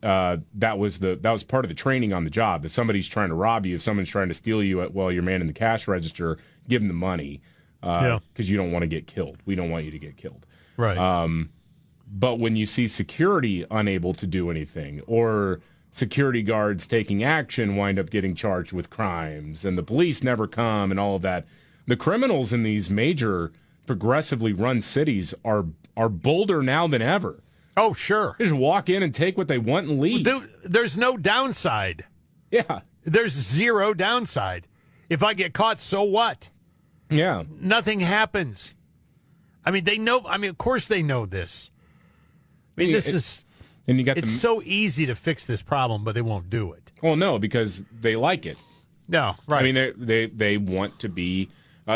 that was part of the training on the job. If somebody's trying to rob you, if someone's trying to steal you while you're manning the cash register, give them the money because you don't want to get killed. We don't want you to get killed. Right. But when you see security unable to do anything, or security guards taking action wind up getting charged with crimes, and the police never come, and all of that, the criminals in these major progressively run cities are bolder now than ever. Oh, sure. They just walk in and take what they want and leave. There's no downside. Yeah. There's zero downside. If I get caught, so what? Yeah. Nothing happens. I mean, they know. I mean, of course they know this. I mean, it's so easy to fix this problem, but they won't do it. Well, no, because they like it. No, right. I mean, they want to be.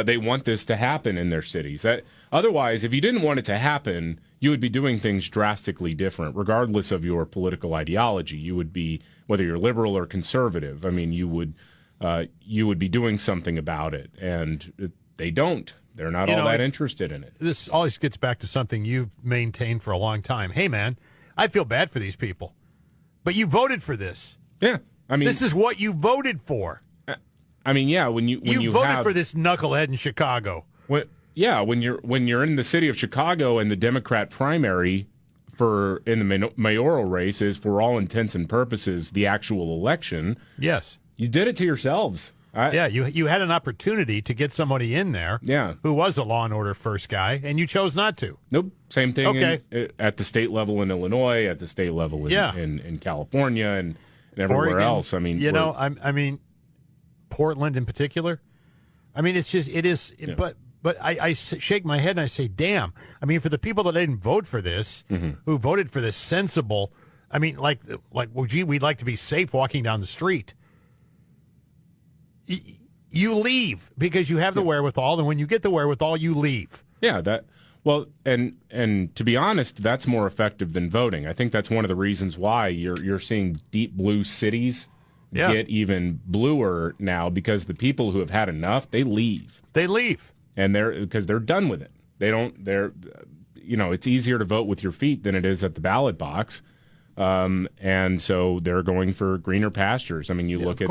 They want this to happen in their cities. Otherwise, if you didn't want it to happen, you would be doing things drastically different, regardless of your political ideology. You would be, whether you're liberal or conservative. I mean, you would be doing something about it, and they don't. They're not all that interested in it. This always gets back to something you've maintained for a long time. Hey, man, I feel bad for these people, but you voted for this. Yeah, I mean, this is what you voted for. I mean, yeah, when you voted for this knucklehead in Chicago. When you're in the city of Chicago, and the Democrat primary in the mayoral race is, for all intents and purposes, the actual election. Yes, you did it to yourselves. You had an opportunity to get somebody in there who was a Law and Order first guy, and you chose not to. Nope. Same thing at the state level in Illinois, at the state level in California, and everywhere Oregon, else. I mean, I mean, Portland in particular. I mean, it is. Yeah. But I shake my head and I say, damn. I mean, for the people that didn't vote for this, who voted for this sensible, I mean, like, well, gee, we'd like to be safe walking down the street. You leave because you have the wherewithal, and when you get the wherewithal, you leave. Yeah, and to be honest, that's more effective than voting. I think that's one of the reasons why you're seeing deep blue cities get even bluer now, because the people who have had enough, they leave. And because they're done with it. It's easier to vote with your feet than it is at the ballot box. And so they're going for greener pastures. I mean, you look at,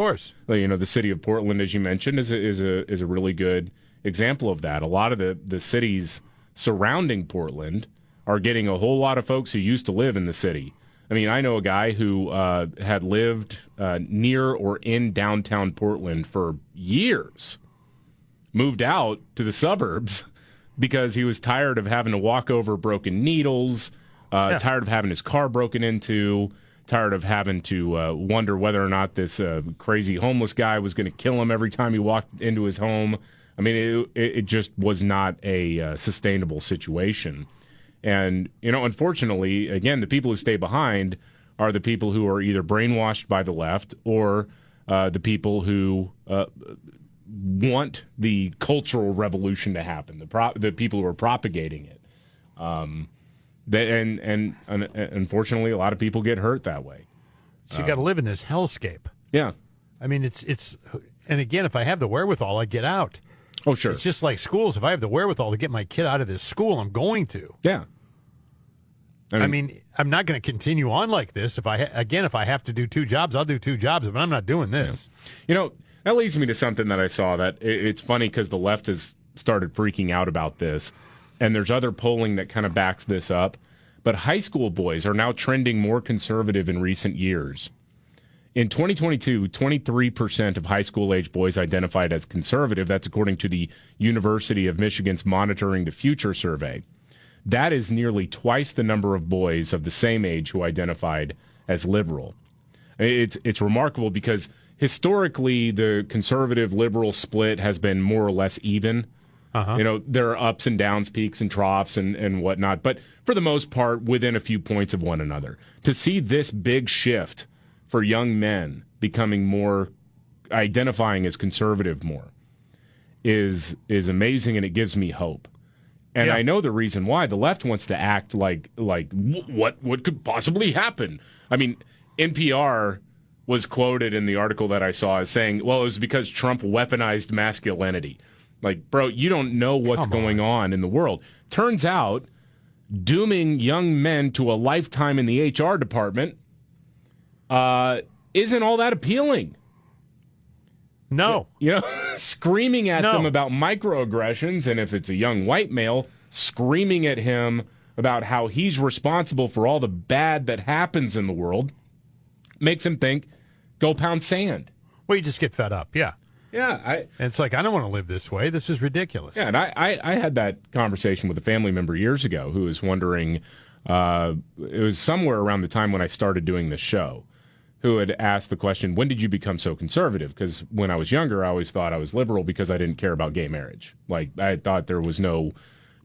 the city of Portland, as you mentioned, is a really good example of that. A lot of the cities surrounding Portland are getting a whole lot of folks who used to live in the city. I mean, I know a guy who had lived near or in downtown Portland for years, moved out to the suburbs because he was tired of having to walk over broken needles, tired of having his car broken into, tired of having to wonder whether or not this crazy homeless guy was going to kill him every time he walked into his home. I mean, it just was not a sustainable situation. And, unfortunately, again, the people who stay behind are the people who are either brainwashed by the left or the people who want the cultural revolution to happen, the people who are propagating it. And unfortunately, a lot of people get hurt that way. So you got to live in this hellscape. Yeah. I mean, it's and again, if I have the wherewithal, I get out. Oh, sure. It's just like schools. If I have the wherewithal to get my kid out of this school, I'm going to. Yeah. I mean, I'm not going to continue on like this. If I have to do two jobs, I'll do two jobs, but I'm not doing this. Yeah. That leads me to something that I saw that it's funny because the left has started freaking out about this, and there's other polling that kind of backs this up. But high school boys are now trending more conservative in recent years. In 2022, 23% of high school-age boys identified as conservative. That's according to the University of Michigan's Monitoring the Future survey. That is nearly twice the number of boys of the same age who identified as liberal. It's remarkable because historically the conservative-liberal split has been more or less even. There are ups and downs, peaks and troughs and whatnot, but for the most part, within a few points of one another. To see this big shift for young men becoming more, identifying as conservative more, is amazing, and it gives me hope. And I know the reason why. The left wants to act like what could possibly happen? I mean, NPR was quoted in the article that I saw as saying, well, it was because Trump weaponized masculinity. Like, bro, you don't know what's going on in the world. Turns out, dooming young men to a lifetime in the HR department isn't all that appealing. No. Screaming at them about microaggressions, and if it's a young white male, screaming at him about how he's responsible for all the bad that happens in the world, makes him think, go pound sand. Well, you just get fed up, yeah. Yeah. And it's like, I don't want to live this way. This is ridiculous. Yeah, and I had that conversation with a family member years ago who was wondering, it was somewhere around the time when I started doing this show, who had asked the question, when did you become so conservative? Because when I was younger, I always thought I was liberal because I didn't care about gay marriage. Like, I thought there was no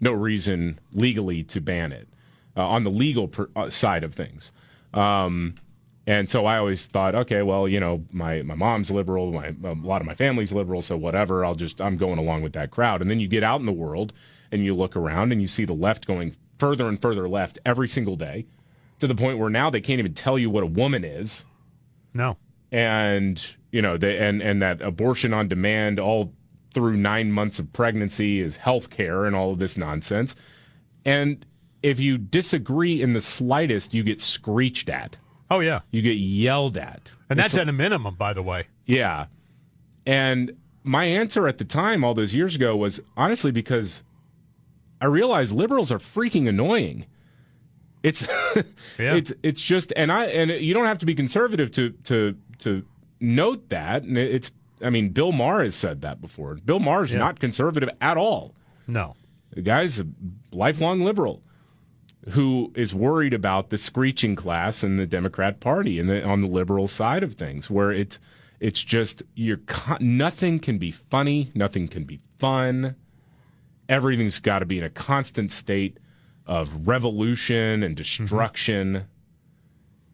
reason legally to ban it on the legal side of things. And so I always thought, okay, well, my mom's liberal, a lot of my family's liberal, so whatever, I'm going along with that crowd. And then you get out in the world and you look around and you see the left going further and further left every single day, to the point where now they can't even tell you what a woman is. No. And, and that abortion on demand all through 9 months of pregnancy is health care and all of this nonsense. And if you disagree in the slightest, you get screeched at. Oh, yeah. You get yelled at. And that's at a minimum, by the way. Yeah. And my answer at the time, all those years ago, was honestly because I realized liberals are freaking annoying. It's it's just, and you don't have to be conservative to note that. And Bill Maher has said that before. Bill Maher's not conservative at all. No. The guy's a lifelong liberal who is worried about the screeching class in the Democrat Party and on the liberal side of things, where it's just nothing can be funny, nothing can be fun. Everything's got to be in a constant state of revolution and destruction. Mm-hmm.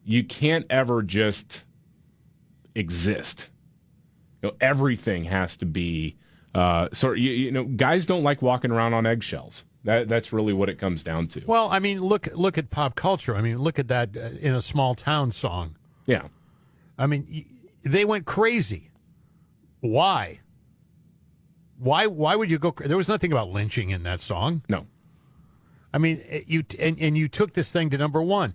You can't ever just exist. Everything has to be guys don't like walking around on eggshells. That's really what it comes down to. Well, look at pop culture. Look at that in a small town song. Yeah. They went crazy. Why? Why would you go? There was nothing about lynching in that song. No. You took this thing to number one.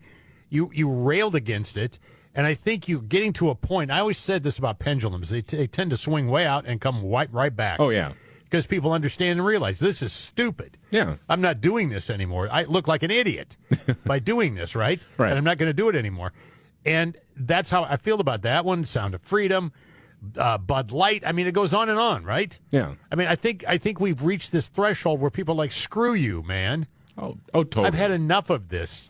You railed against it, and I think you're getting to a point. I always said this about pendulums. They tend to swing way out and come right back. Oh, yeah. Because people understand and realize this is stupid. Yeah. I'm not doing this anymore. I look like an idiot by doing this, right? Right. And I'm not going to do it anymore. And that's how I feel about that one. Sound of Freedom, Bud Light. It goes on and on, right? Yeah. I think we've reached this threshold where people are like, screw you, man. Oh, totally. I've had enough of this.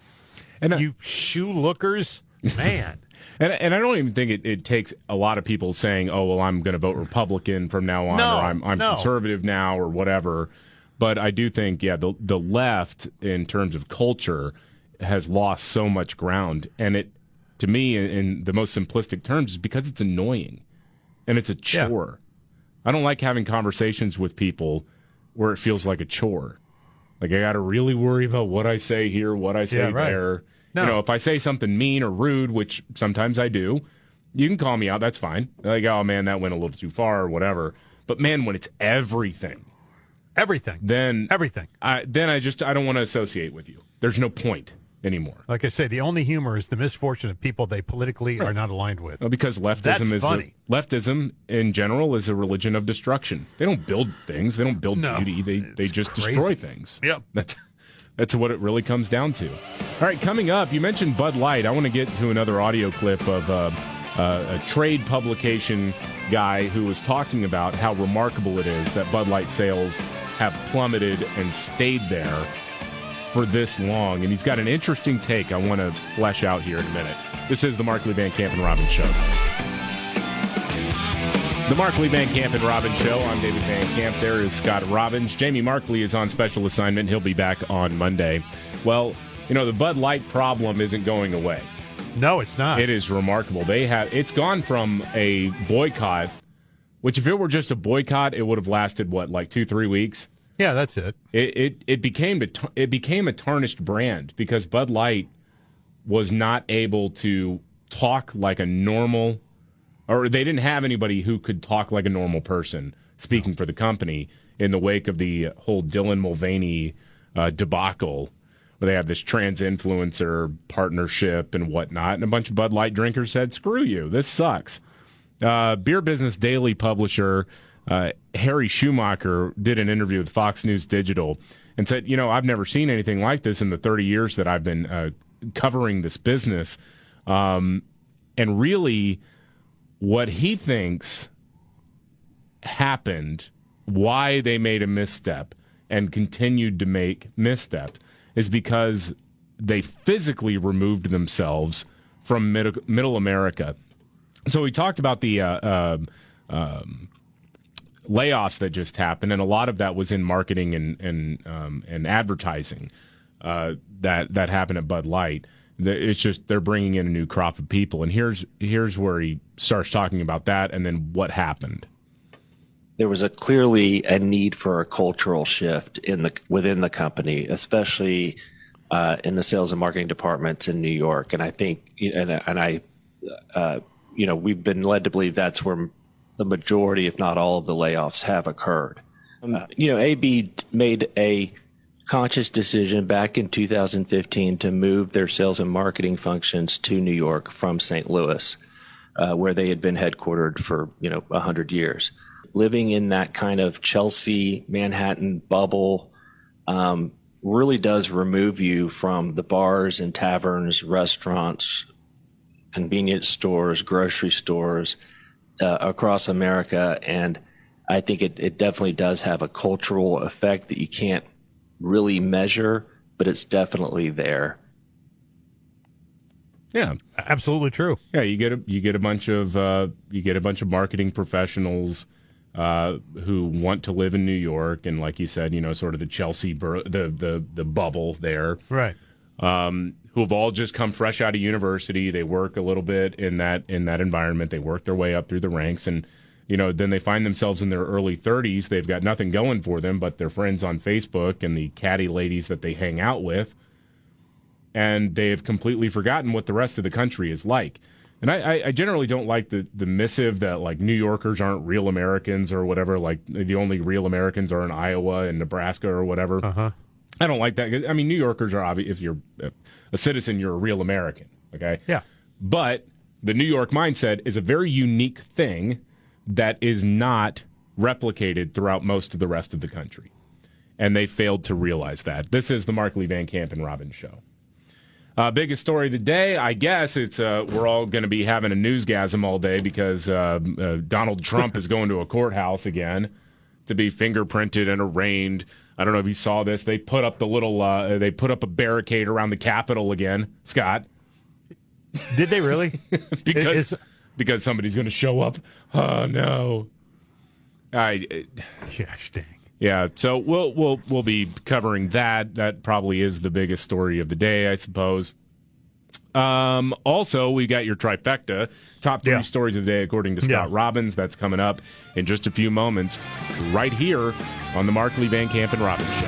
And you shoe lookers, man. And I don't even think it takes a lot of people saying, oh, well, I'm going to vote Republican from now on, or I'm conservative now, or whatever. But I do think, the left, in terms of culture, has lost so much ground. And it, to me, in the most simplistic terms, is because it's annoying. And it's a chore. Yeah. I don't like having conversations with people where it feels like a chore. Like, I got to really worry about what I say here, what I say there. No. If I say something mean or rude, which sometimes I do, you can call me out. That's fine. Like, oh, man, that went a little too far or whatever. But, man, when it's everything. Then I don't want to associate with you. There's no point anymore. Like I say, the only humor is the misfortune of people they politically are not aligned with. Well, because leftism in general is a religion of destruction. They don't build things. They don't build beauty. They just destroy things. Yep. That's what it really comes down to. All right, coming up, you mentioned Bud Light. I want to get to another audio clip of a trade publication guy who was talking about how remarkable it is that Bud Light sales have plummeted and stayed there for this long. And he's got an interesting take I want to flesh out here in a minute. This is the Markley, Van Camp, and Robbins Show. The Markley, Van Camp, and Robbins Show. I'm David Van Camp. There is Scott Robbins. Jamie Markley is on special assignment. He'll be back on Monday. Well, the Bud Light problem isn't going away. No, it's not. It is remarkable. It's gone from a boycott, which if it were just a boycott, it would have lasted, 2-3 weeks? Yeah, that's it. It became a tarnished brand because Bud Light was not able to talk like a normal, or they didn't have anybody who could talk like a normal person speaking for the company in the wake of the whole Dylan Mulvaney debacle, where they have this trans influencer partnership and whatnot, and a bunch of Bud Light drinkers said, "Screw you, this sucks." Beer Business Daily publisher Harry Schumacher did an interview with Fox News Digital and said, I've never seen anything like this in the 30 years that I've been covering this business. And really, what he thinks happened, why they made a misstep and continued to make missteps, is because they physically removed themselves from middle America. So we talked about the layoffs that just happened, and a lot of that was in marketing and advertising that happened at Bud Light. It's just they're bringing in a new crop of people, and here's where he starts talking about that, and then what happened. There was clearly a need for a cultural shift within the company, especially in the sales and marketing departments in New York, and I think we've been led to believe that's where the majority, if not all, of the layoffs have occurred. AB made a conscious decision back in 2015 to move their sales and marketing functions to New York from St. Louis, where they had been headquartered for 100 years. Living in that kind of Chelsea, Manhattan bubble really does remove you from the bars and taverns, restaurants, convenience stores, grocery stores across America, and I think it definitely does have a cultural effect that you can't really measure, but it's definitely there. Yeah, absolutely true. Yeah, you get a bunch of marketing professionals who want to live in New York, and like you said, sort of the Chelsea the bubble there, right? Who have all just come fresh out of university. They work a little bit in that environment. They work their way up through the ranks, and then they find themselves in their early 30s. They've got nothing going for them but their friends on Facebook and the catty ladies that they hang out with, and they have completely forgotten what the rest of the country is like. And I generally don't like the missive that like New Yorkers aren't real Americans or whatever. Like the only real Americans are in Iowa and Nebraska or whatever. Uh-huh. I don't like that. I mean, New Yorkers are obvious. If you're a citizen, you're a real American. Okay. Yeah. But the New York mindset is a very unique thing that is not replicated throughout most of the rest of the country, and they failed to realize that. This is the Markley, Van Camp, and Robbins show. Biggest story of the day, I guess it's we're all going to be having a newsgasm all day because Donald Trump is going to a courthouse again to be fingerprinted and arraigned. I don't know if you saw this. They put up they put up a barricade around the Capitol again, Scott. Did they really? because somebody's going to show up. Oh no! Gosh dang. Yeah, so we'll be covering that. That probably is the biggest story of the day, I suppose. Also, we got your trifecta, top 3 stories of the day according to Scott Robbins. That's coming up in just a few moments, right here on the Markley, Van Camp, and Robbins show.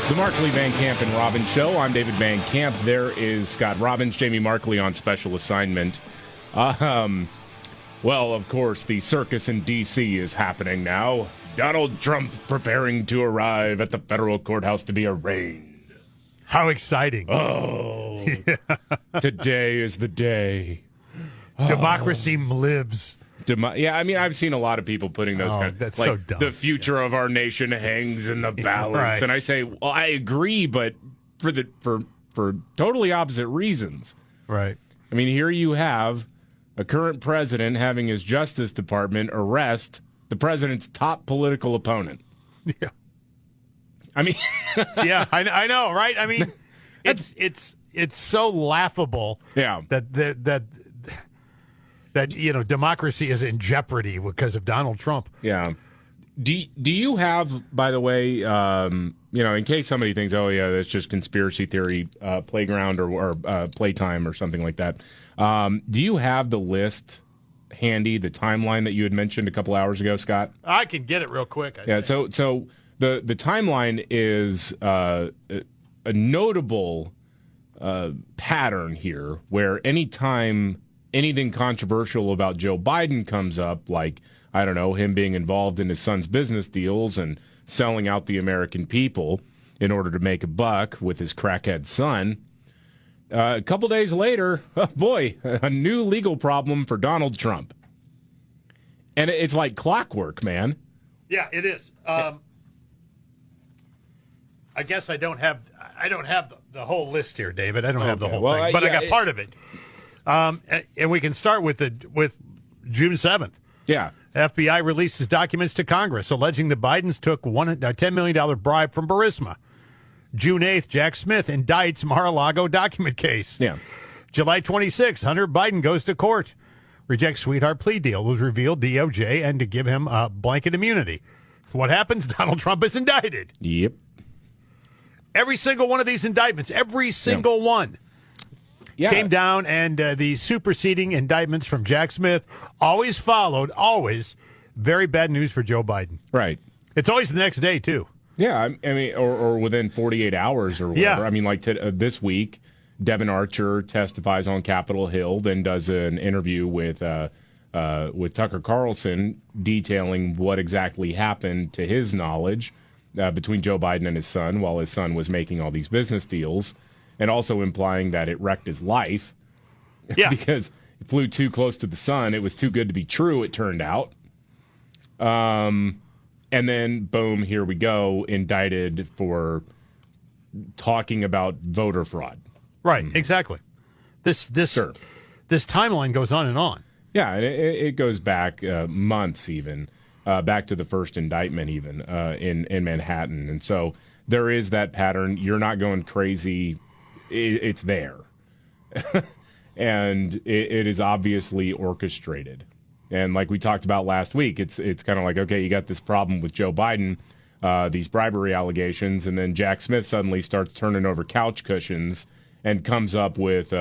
The Markley, Van Camp, and Robbins show. I'm David Van Camp. There is Scott Robbins, Jamie Markley on special assignment. Well, of course, the circus in D.C. is happening now. Donald Trump preparing to arrive at the federal courthouse to be arraigned. How exciting. Oh, today is the day. Democracy lives. Yeah, I mean, I've seen a lot of people putting those kind of, that's like, so dumb. The future of our nation hangs in the balance. Right. And I say, well, I agree, but for totally opposite reasons. Right. I mean, here you have a current president having his Justice Department arrest the president's top political opponent. Yeah. I mean, yeah, I know, right? I mean, it's so laughable. Yeah. That democracy is in jeopardy because of Donald Trump. Yeah. Do you have, by the way, in case somebody thinks, oh yeah, that's just conspiracy theory playground or playtime or something like that. Do you have the list handy, the timeline that you had mentioned a couple hours ago, Scott? I can get it real quick. So the timeline is a notable pattern here, where anytime anything controversial about Joe Biden comes up, like, I don't know, him being involved in his son's business deals and selling out the American people in order to make a buck with his crackhead son, a couple days later, oh boy, a new legal problem for Donald Trump. And it's like clockwork, man. Yeah, it is. I guess I don't have the whole list here, David. I don't have the whole thing, but I got part of it. And we can start with June 7th. Yeah. FBI releases documents to Congress alleging the Bidens took a $10 million bribe from Burisma. June 8th, Jack Smith indicts Mar-a-Lago document case. Yeah. July 26th, Hunter Biden goes to court. Rejects sweetheart plea deal, was revealed DOJ, and to give him blanket immunity. What happens? Donald Trump is indicted. Yep. Every single one of these indictments, every single one, came down, and the superseding indictments from Jack Smith always followed, very bad news for Joe Biden. Right. It's always the next day, too. Yeah, I mean, or within 48 hours or whatever. Yeah. I mean, like this week, Devon Archer testifies on Capitol Hill, then does an interview with Tucker Carlson detailing what exactly happened to his knowledge between Joe Biden and his son while his son was making all these business deals, and also implying that it wrecked his life. Yeah. Because it flew too close to the sun. It was too good to be true, it turned out. And then, boom, here we go, indicted for talking about voter fraud. Right, exactly. This timeline goes on and on. Yeah, and it goes back months even, back to the first indictment even in Manhattan. And so there is that pattern. You're not going crazy. It's there. And it is obviously orchestrated. And like we talked about last week, it's kind of like, okay, you got this problem with Joe Biden, these bribery allegations, and then Jack Smith suddenly starts turning over couch cushions and comes up with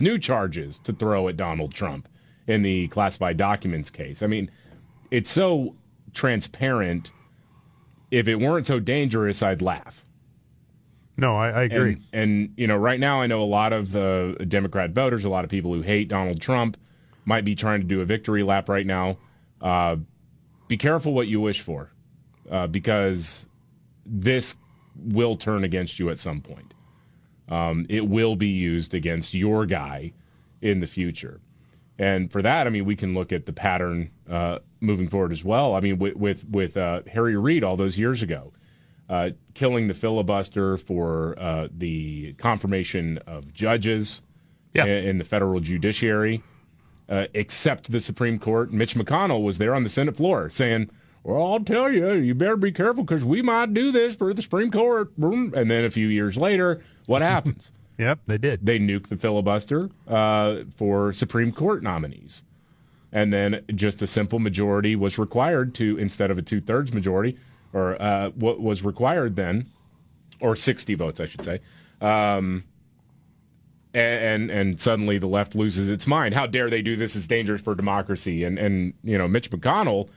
new charges to throw at Donald Trump in the classified documents case. I mean, it's so transparent. If it weren't so dangerous, I'd laugh. No, I agree. And you know, right now I know a lot of Democrat voters, a lot of people who hate Donald Trump, might be trying to do a victory lap right now. Be careful what you wish for, because this will turn against you at some point. It will be used against your guy in the future. And for that, I mean, we can look at the pattern moving forward as well. I mean, with Harry Reid all those years ago, killing the filibuster for the confirmation of judges in the federal judiciary, except the Supreme Court. Mitch McConnell was there on the Senate floor saying, well, I'll tell you, you better be careful because we might do this for the Supreme Court. And then a few years later, what happens? Yep, they did. They nuked the filibuster for Supreme Court nominees. And then just a simple majority was required to, instead of a 2/3 majority, or what was required then, or 60 votes, I should say. And suddenly the left loses its mind. How dare they do this? It's dangerous for democracy. And you know, Mitch McConnell,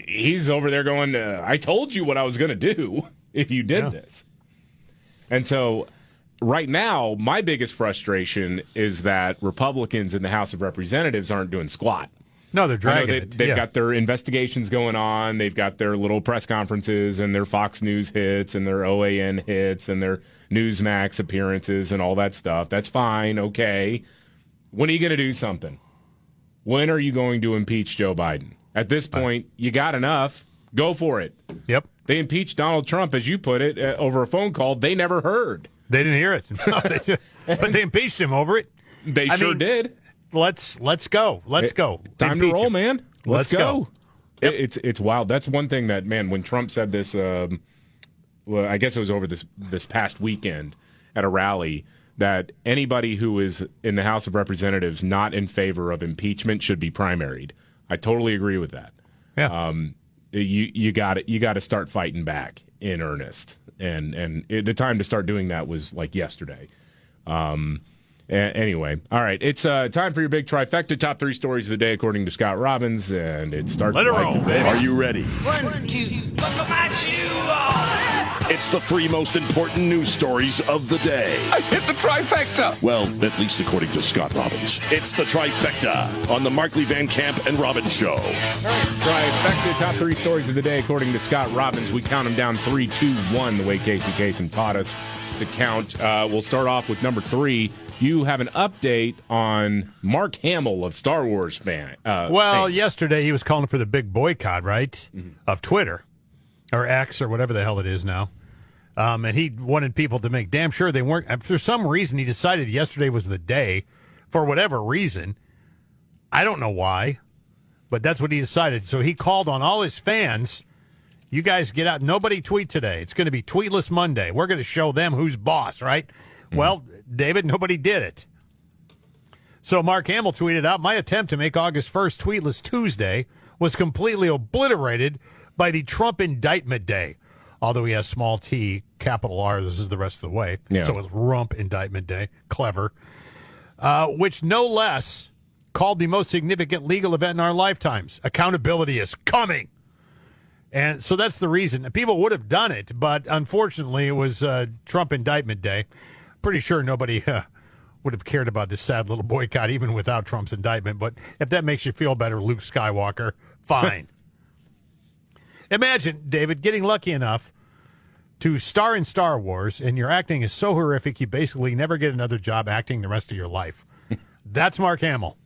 he's over there going, I told you what I was going to do if you did this. And so right now, my biggest frustration is that Republicans in the House of Representatives aren't doing squat. No, they're dragging it. They've got their investigations going on. They've got their little press conferences and their Fox News hits and their OAN hits and their Newsmax appearances and all that stuff. That's fine. Okay. When are you going to do something? When are you going to impeach Joe Biden? At this point, you got enough. Go for it. Yep. They impeached Donald Trump, as you put it, over a phone call they never heard. They didn't hear it. No, but they impeached him over it. They sure did. Let's go. Let's go. Time to roll, man. Let's go. Yep. It's wild. That's one thing that, man, when Trump said this, well, I guess it was over this past weekend at a rally, that anybody who is in the House of Representatives not in favor of impeachment should be primaried. I totally agree with that. Yeah. You got to start fighting back in earnest, and the time to start doing that was like yesterday. Anyway, all right. It's time for your big trifecta. Top 3 stories of the day, according to Scott Robbins, and it starts. Let it roll, baby. Are you ready? 1, 2, buckle my shoe. It's the 3 most important news stories of the day. I hit the trifecta. Well, at least according to Scott Robbins. It's the trifecta on the Markley, Van Camp, and Robbins show. Trifecta, top 3 stories of the day, according to Scott Robbins. We count them down 3, 2, 1, the way Casey Kasem taught us to count. We'll start off with number 3. You have an update on Mark Hamill of Star Wars fame. Yesterday he was calling for the big boycott, right, of Twitter, or X, or whatever the hell it is now. And he wanted people to make damn sure they weren't. For some reason, he decided yesterday was the day, for whatever reason. I don't know why, but that's what he decided. So he called on all his fans. You guys get out. Nobody tweet today. It's going to be Tweetless Monday. We're going to show them who's boss, right? Well, David, nobody did it. So Mark Hamill tweeted out, my attempt to make August 1st Tweetless Tuesday was completely obliterated by the Trump indictment day. Although he has small t, capital R, this is the rest of the way. Yeah. So it's Rump indictment day. Clever. Which no less called the most significant legal event in our lifetimes. Accountability is coming. And so that's the reason. People would have done it, but unfortunately it was Trump indictment day. Pretty sure nobody would have cared about this sad little boycott even without Trump's indictment. But if that makes you feel better, Luke Skywalker, fine. Imagine, David, getting lucky enough to star in Star Wars, and your acting is so horrific you basically never get another job acting the rest of your life. That's Mark Hamill.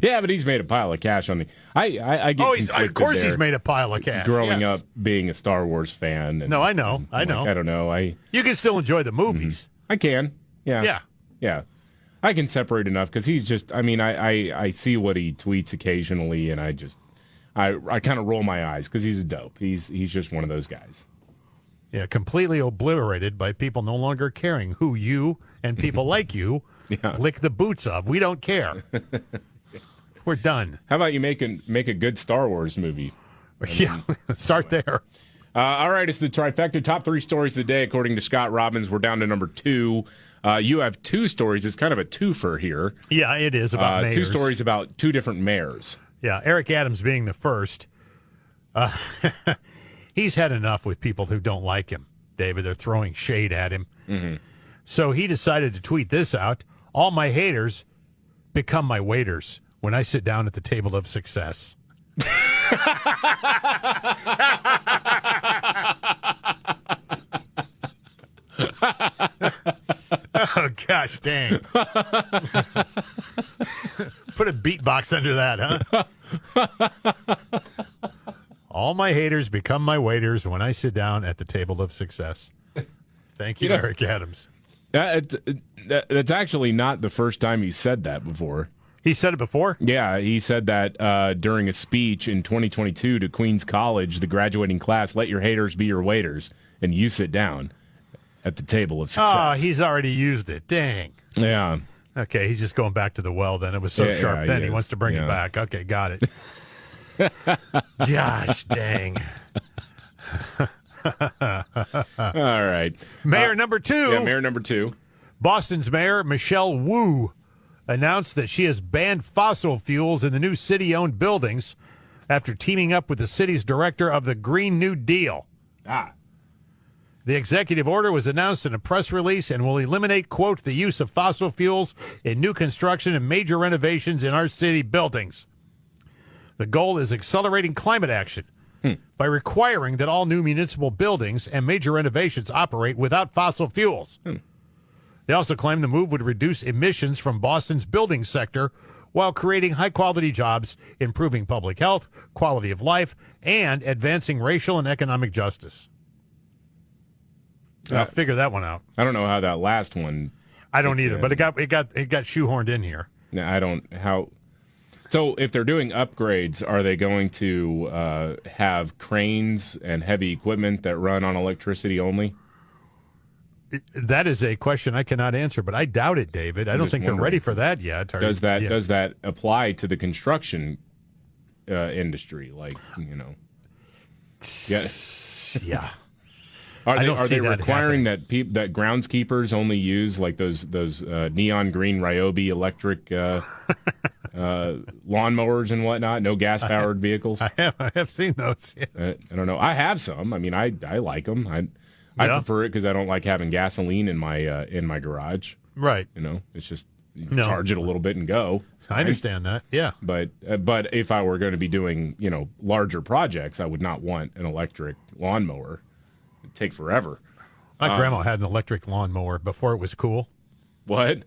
Yeah, but he's made a pile of cash on the. I get of course he's made a pile of cash. Growing up being a Star Wars fan. And, no, I know. I don't know. You can still enjoy the movies. I can. Yeah. I can separate enough because he's just. I mean, I see what he tweets occasionally, and I kind of roll my eyes because he's a dope. He's just one of those guys. Yeah, completely obliterated by people no longer caring who you and people like you lick the boots of. We don't care. We're done. How about you make a good Star Wars movie? Start there. All right, it's the trifecta. Top 3 stories of the day, according to Scott Robbins. We're down to number 2. You have 2 stories. It's kind of a twofer here. Yeah, it is about mayors. 2 stories about 2 different mayors. Yeah, Eric Adams being the first. He's had enough with people who don't like him, David. They're throwing shade at him. Mm-hmm. So he decided to tweet this out. All my haters become my waiters when I sit down at the table of success. Oh, gosh dang. Put a beatbox under that, huh? All my haters become my waiters when I sit down at the table of success. Thank you, Eric Adams. That's actually not the first time he said that before. He said it before? Yeah, he said that during a speech in 2022 to Queens College, the graduating class, let your haters be your waiters, and you sit down at the table of success. Oh, he's already used it. Dang. Yeah. Okay, he's just going back to the well then. It was so sharp then. He wants to bring it back. Okay, got it. Gosh, dang. All right. Mayor number 2. Yeah, mayor number 2. Boston's mayor, Michelle Wu, announced that she has banned fossil fuels in the new city-owned buildings after teaming up with the city's director of the Green New Deal. The executive order was announced in a press release and will eliminate, quote, the use of fossil fuels in new construction and major renovations in our city buildings. The goal is accelerating climate action by requiring that all new municipal buildings and major renovations operate without fossil fuels. They also claim the move would reduce emissions from Boston's building sector while creating high-quality jobs, improving public health, quality of life, and advancing racial and economic justice. I'll figure that one out. I don't know how that last one. I don't either, but it got shoehorned in here. No, I don't. How? So if they're doing upgrades, are they going to have cranes and heavy equipment that run on electricity only? That is a question I cannot answer, but I doubt it, David. I don't think they're ready for that yet. Does that apply to the construction industry? Like, you know. Yeah. Are they requiring that groundskeepers only use like those neon green Ryobi electric lawnmowers and whatnot? No gas powered vehicles. I have seen those. Yes. I don't know. I have some. I mean, I like them. I prefer it because I don't like having gasoline in my garage. Right. It's just charge it a little bit and go. I understand that. Yeah. But if I were going to be doing larger projects, I would not want an electric lawnmower. It'd take forever. My grandma had an electric lawnmower before it was cool. What?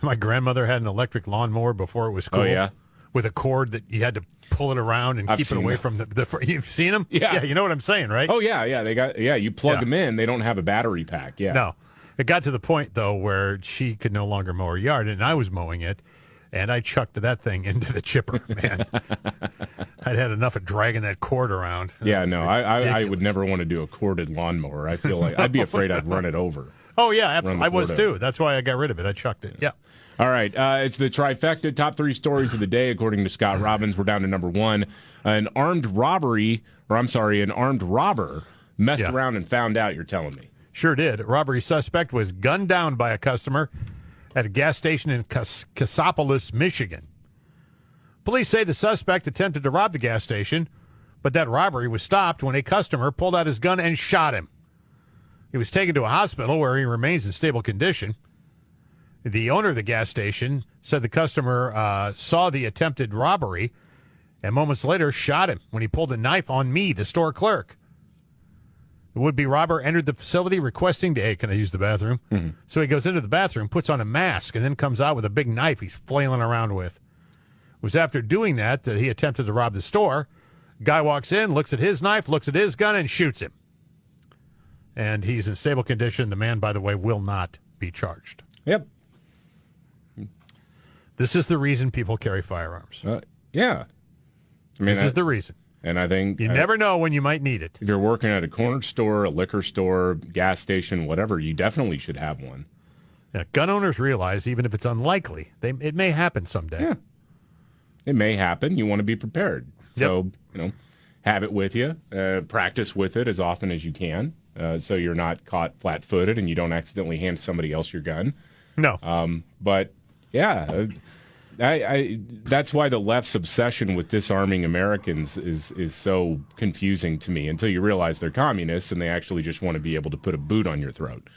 My grandmother had an electric lawnmower before it was cool. Oh, yeah? With a cord that you had to pull it around and keep it away from the. You've seen them? Yeah. You know what I'm saying, right? Oh, yeah. You plug them in. They don't have a battery pack. Yeah. No. It got to the point, though, where she could no longer mow her yard, and I was mowing it, and I chucked that thing into the chipper, man. I'd had enough of dragging that cord around. Yeah, no, I would never want to do a corded lawnmower. I feel like I'd be afraid I'd run it over. Oh, yeah, absolutely. I was, too. That's why I got rid of it. I chucked it. Yeah. All right. It's the trifecta. Top 3 stories of the day, according to Scott Robbins. We're down to number 1. An armed robber messed around and found out, you're telling me. Sure did. A robbery suspect was gunned down by a customer at a gas station in Cassopolis, Michigan. Police say the suspect attempted to rob the gas station, but that robbery was stopped when a customer pulled out his gun and shot him. He was taken to a hospital where he remains in stable condition. The owner of the gas station said the customer saw the attempted robbery and moments later shot him when he pulled a knife on me, the store clerk. The would-be robber entered the facility requesting to, hey, can I use the bathroom? Mm-hmm. So he goes into the bathroom, puts on a mask, and then comes out with a big knife he's flailing around with. It was after doing that he attempted to rob the store. Guy walks in, looks at his knife, looks at his gun, and shoots him. And he's in stable condition. The man, by the way, will not be charged. Yep. This is the reason people carry firearms. Yeah. I mean, this is the reason. And I think you never know when you might need it. If you're working at a corner store, a liquor store, gas station, whatever, you definitely should have one. Yeah, gun owners realize even if it's unlikely, it may happen someday. Yeah. It may happen. You want to be prepared. Yep. So, have it with you. Practice with it as often as you can so you're not caught flat-footed and you don't accidentally hand somebody else your gun. No. But, yeah, that's why the left's obsession with disarming Americans is so confusing to me until you realize they're communists and they actually just want to be able to put a boot on your throat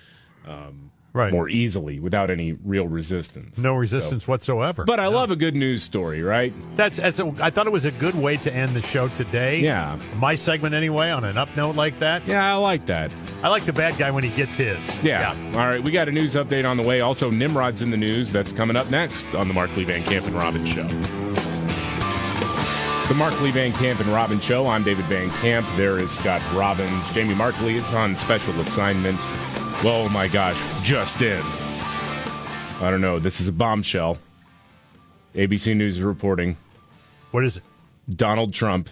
more easily without any real resistance. No resistance whatsoever. But I love a good news story, right? I thought it was a good way to end the show today. Yeah. My segment anyway, on an up note like that. Yeah, I like that. I like the bad guy when he gets his. Yeah. All right, we got a news update on the way. Also, Nimrod's in the news. That's coming up next on the Markley, Van Camp, and Robbins Show. The Markley, Van Camp, and Robbins Show. I'm David Van Camp. There is Scott Robbins. Jamie Markley is on special assignment. Oh, my gosh. Just in. I don't know. This is a bombshell. ABC News is reporting. What is it? Donald Trump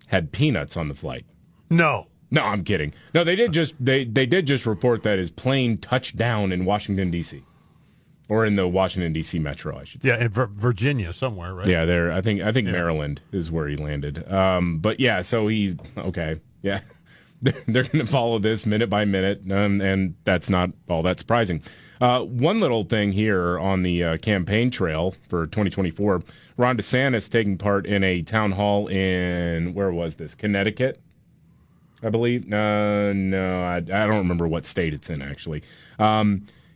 had peanuts on the flight. No. No, I'm kidding. No, they did just report that his plane touched down in Washington, D.C. Or in the Washington, D.C. metro, I should say. Yeah, in Virginia somewhere, right? Yeah, there. I think Maryland is where he landed. But, yeah, so okay. Yeah. They're going to follow this minute by minute, and that's not all that surprising. One little thing here on the campaign trail for 2024, Ron DeSantis taking part in a town hall in, where was this, Connecticut, I believe? No, I don't remember what state it's in, actually.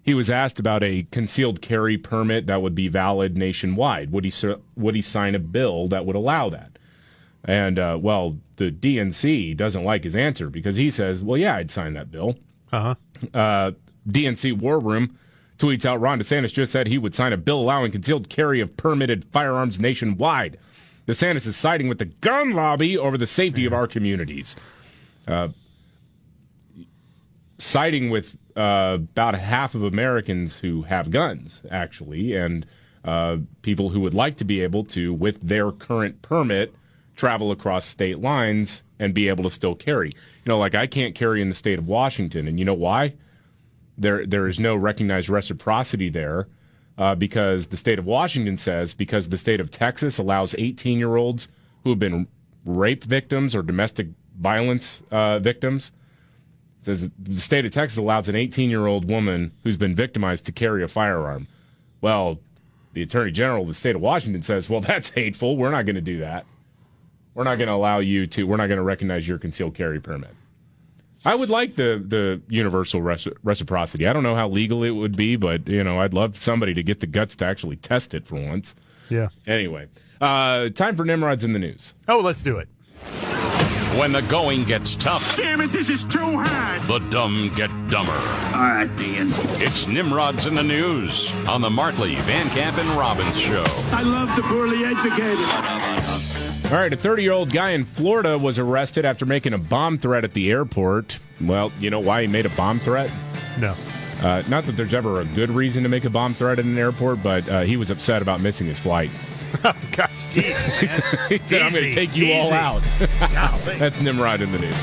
He was asked about a concealed carry permit that would be valid nationwide. Would he sign a bill that would allow that? And, the DNC doesn't like his answer because he says, well, yeah, I'd sign that bill. DNC War Room tweets out, Ron DeSantis just said he would sign a bill allowing concealed carry of permitted firearms nationwide. DeSantis is siding with the gun lobby over the safety of our communities. Siding with about half of Americans who have guns, actually, and people who would like to be able to, with their current permit, travel across state lines and be able to still carry. Like I can't carry in the state of Washington, and you know why? There is no recognized reciprocity there because the state of Washington says because the state of Texas allows 18-year-olds who have been rape victims or domestic violence victims says the state of Texas allows an 18-year-old woman who's been victimized to carry a firearm. Well, the Attorney General of the state of Washington says, well, that's hateful. We're not going to do that. We're not going to allow you to. We're not going to recognize your concealed carry permit. I would like the universal reciprocity. I don't know how legal it would be, but I'd love somebody to get the guts to actually test it for once. Yeah. Anyway, time for Nimrods in the news. Oh, let's do it. When the going gets tough. Damn it, this is too hard. The dumb get dumber. All right, Ian. It's Nimrods in the news on the Markley, Van Camp, and Robbins show. I love the poorly educated. All right, a 30-year-old guy in Florida was arrested after making a bomb threat at the airport. Well, you know why he made a bomb threat? No. Not that there's ever a good reason to make a bomb threat at an airport, but he was upset about missing his flight. Gosh, geez, he said, I'm going to take you all out. That's Nimrod in the news.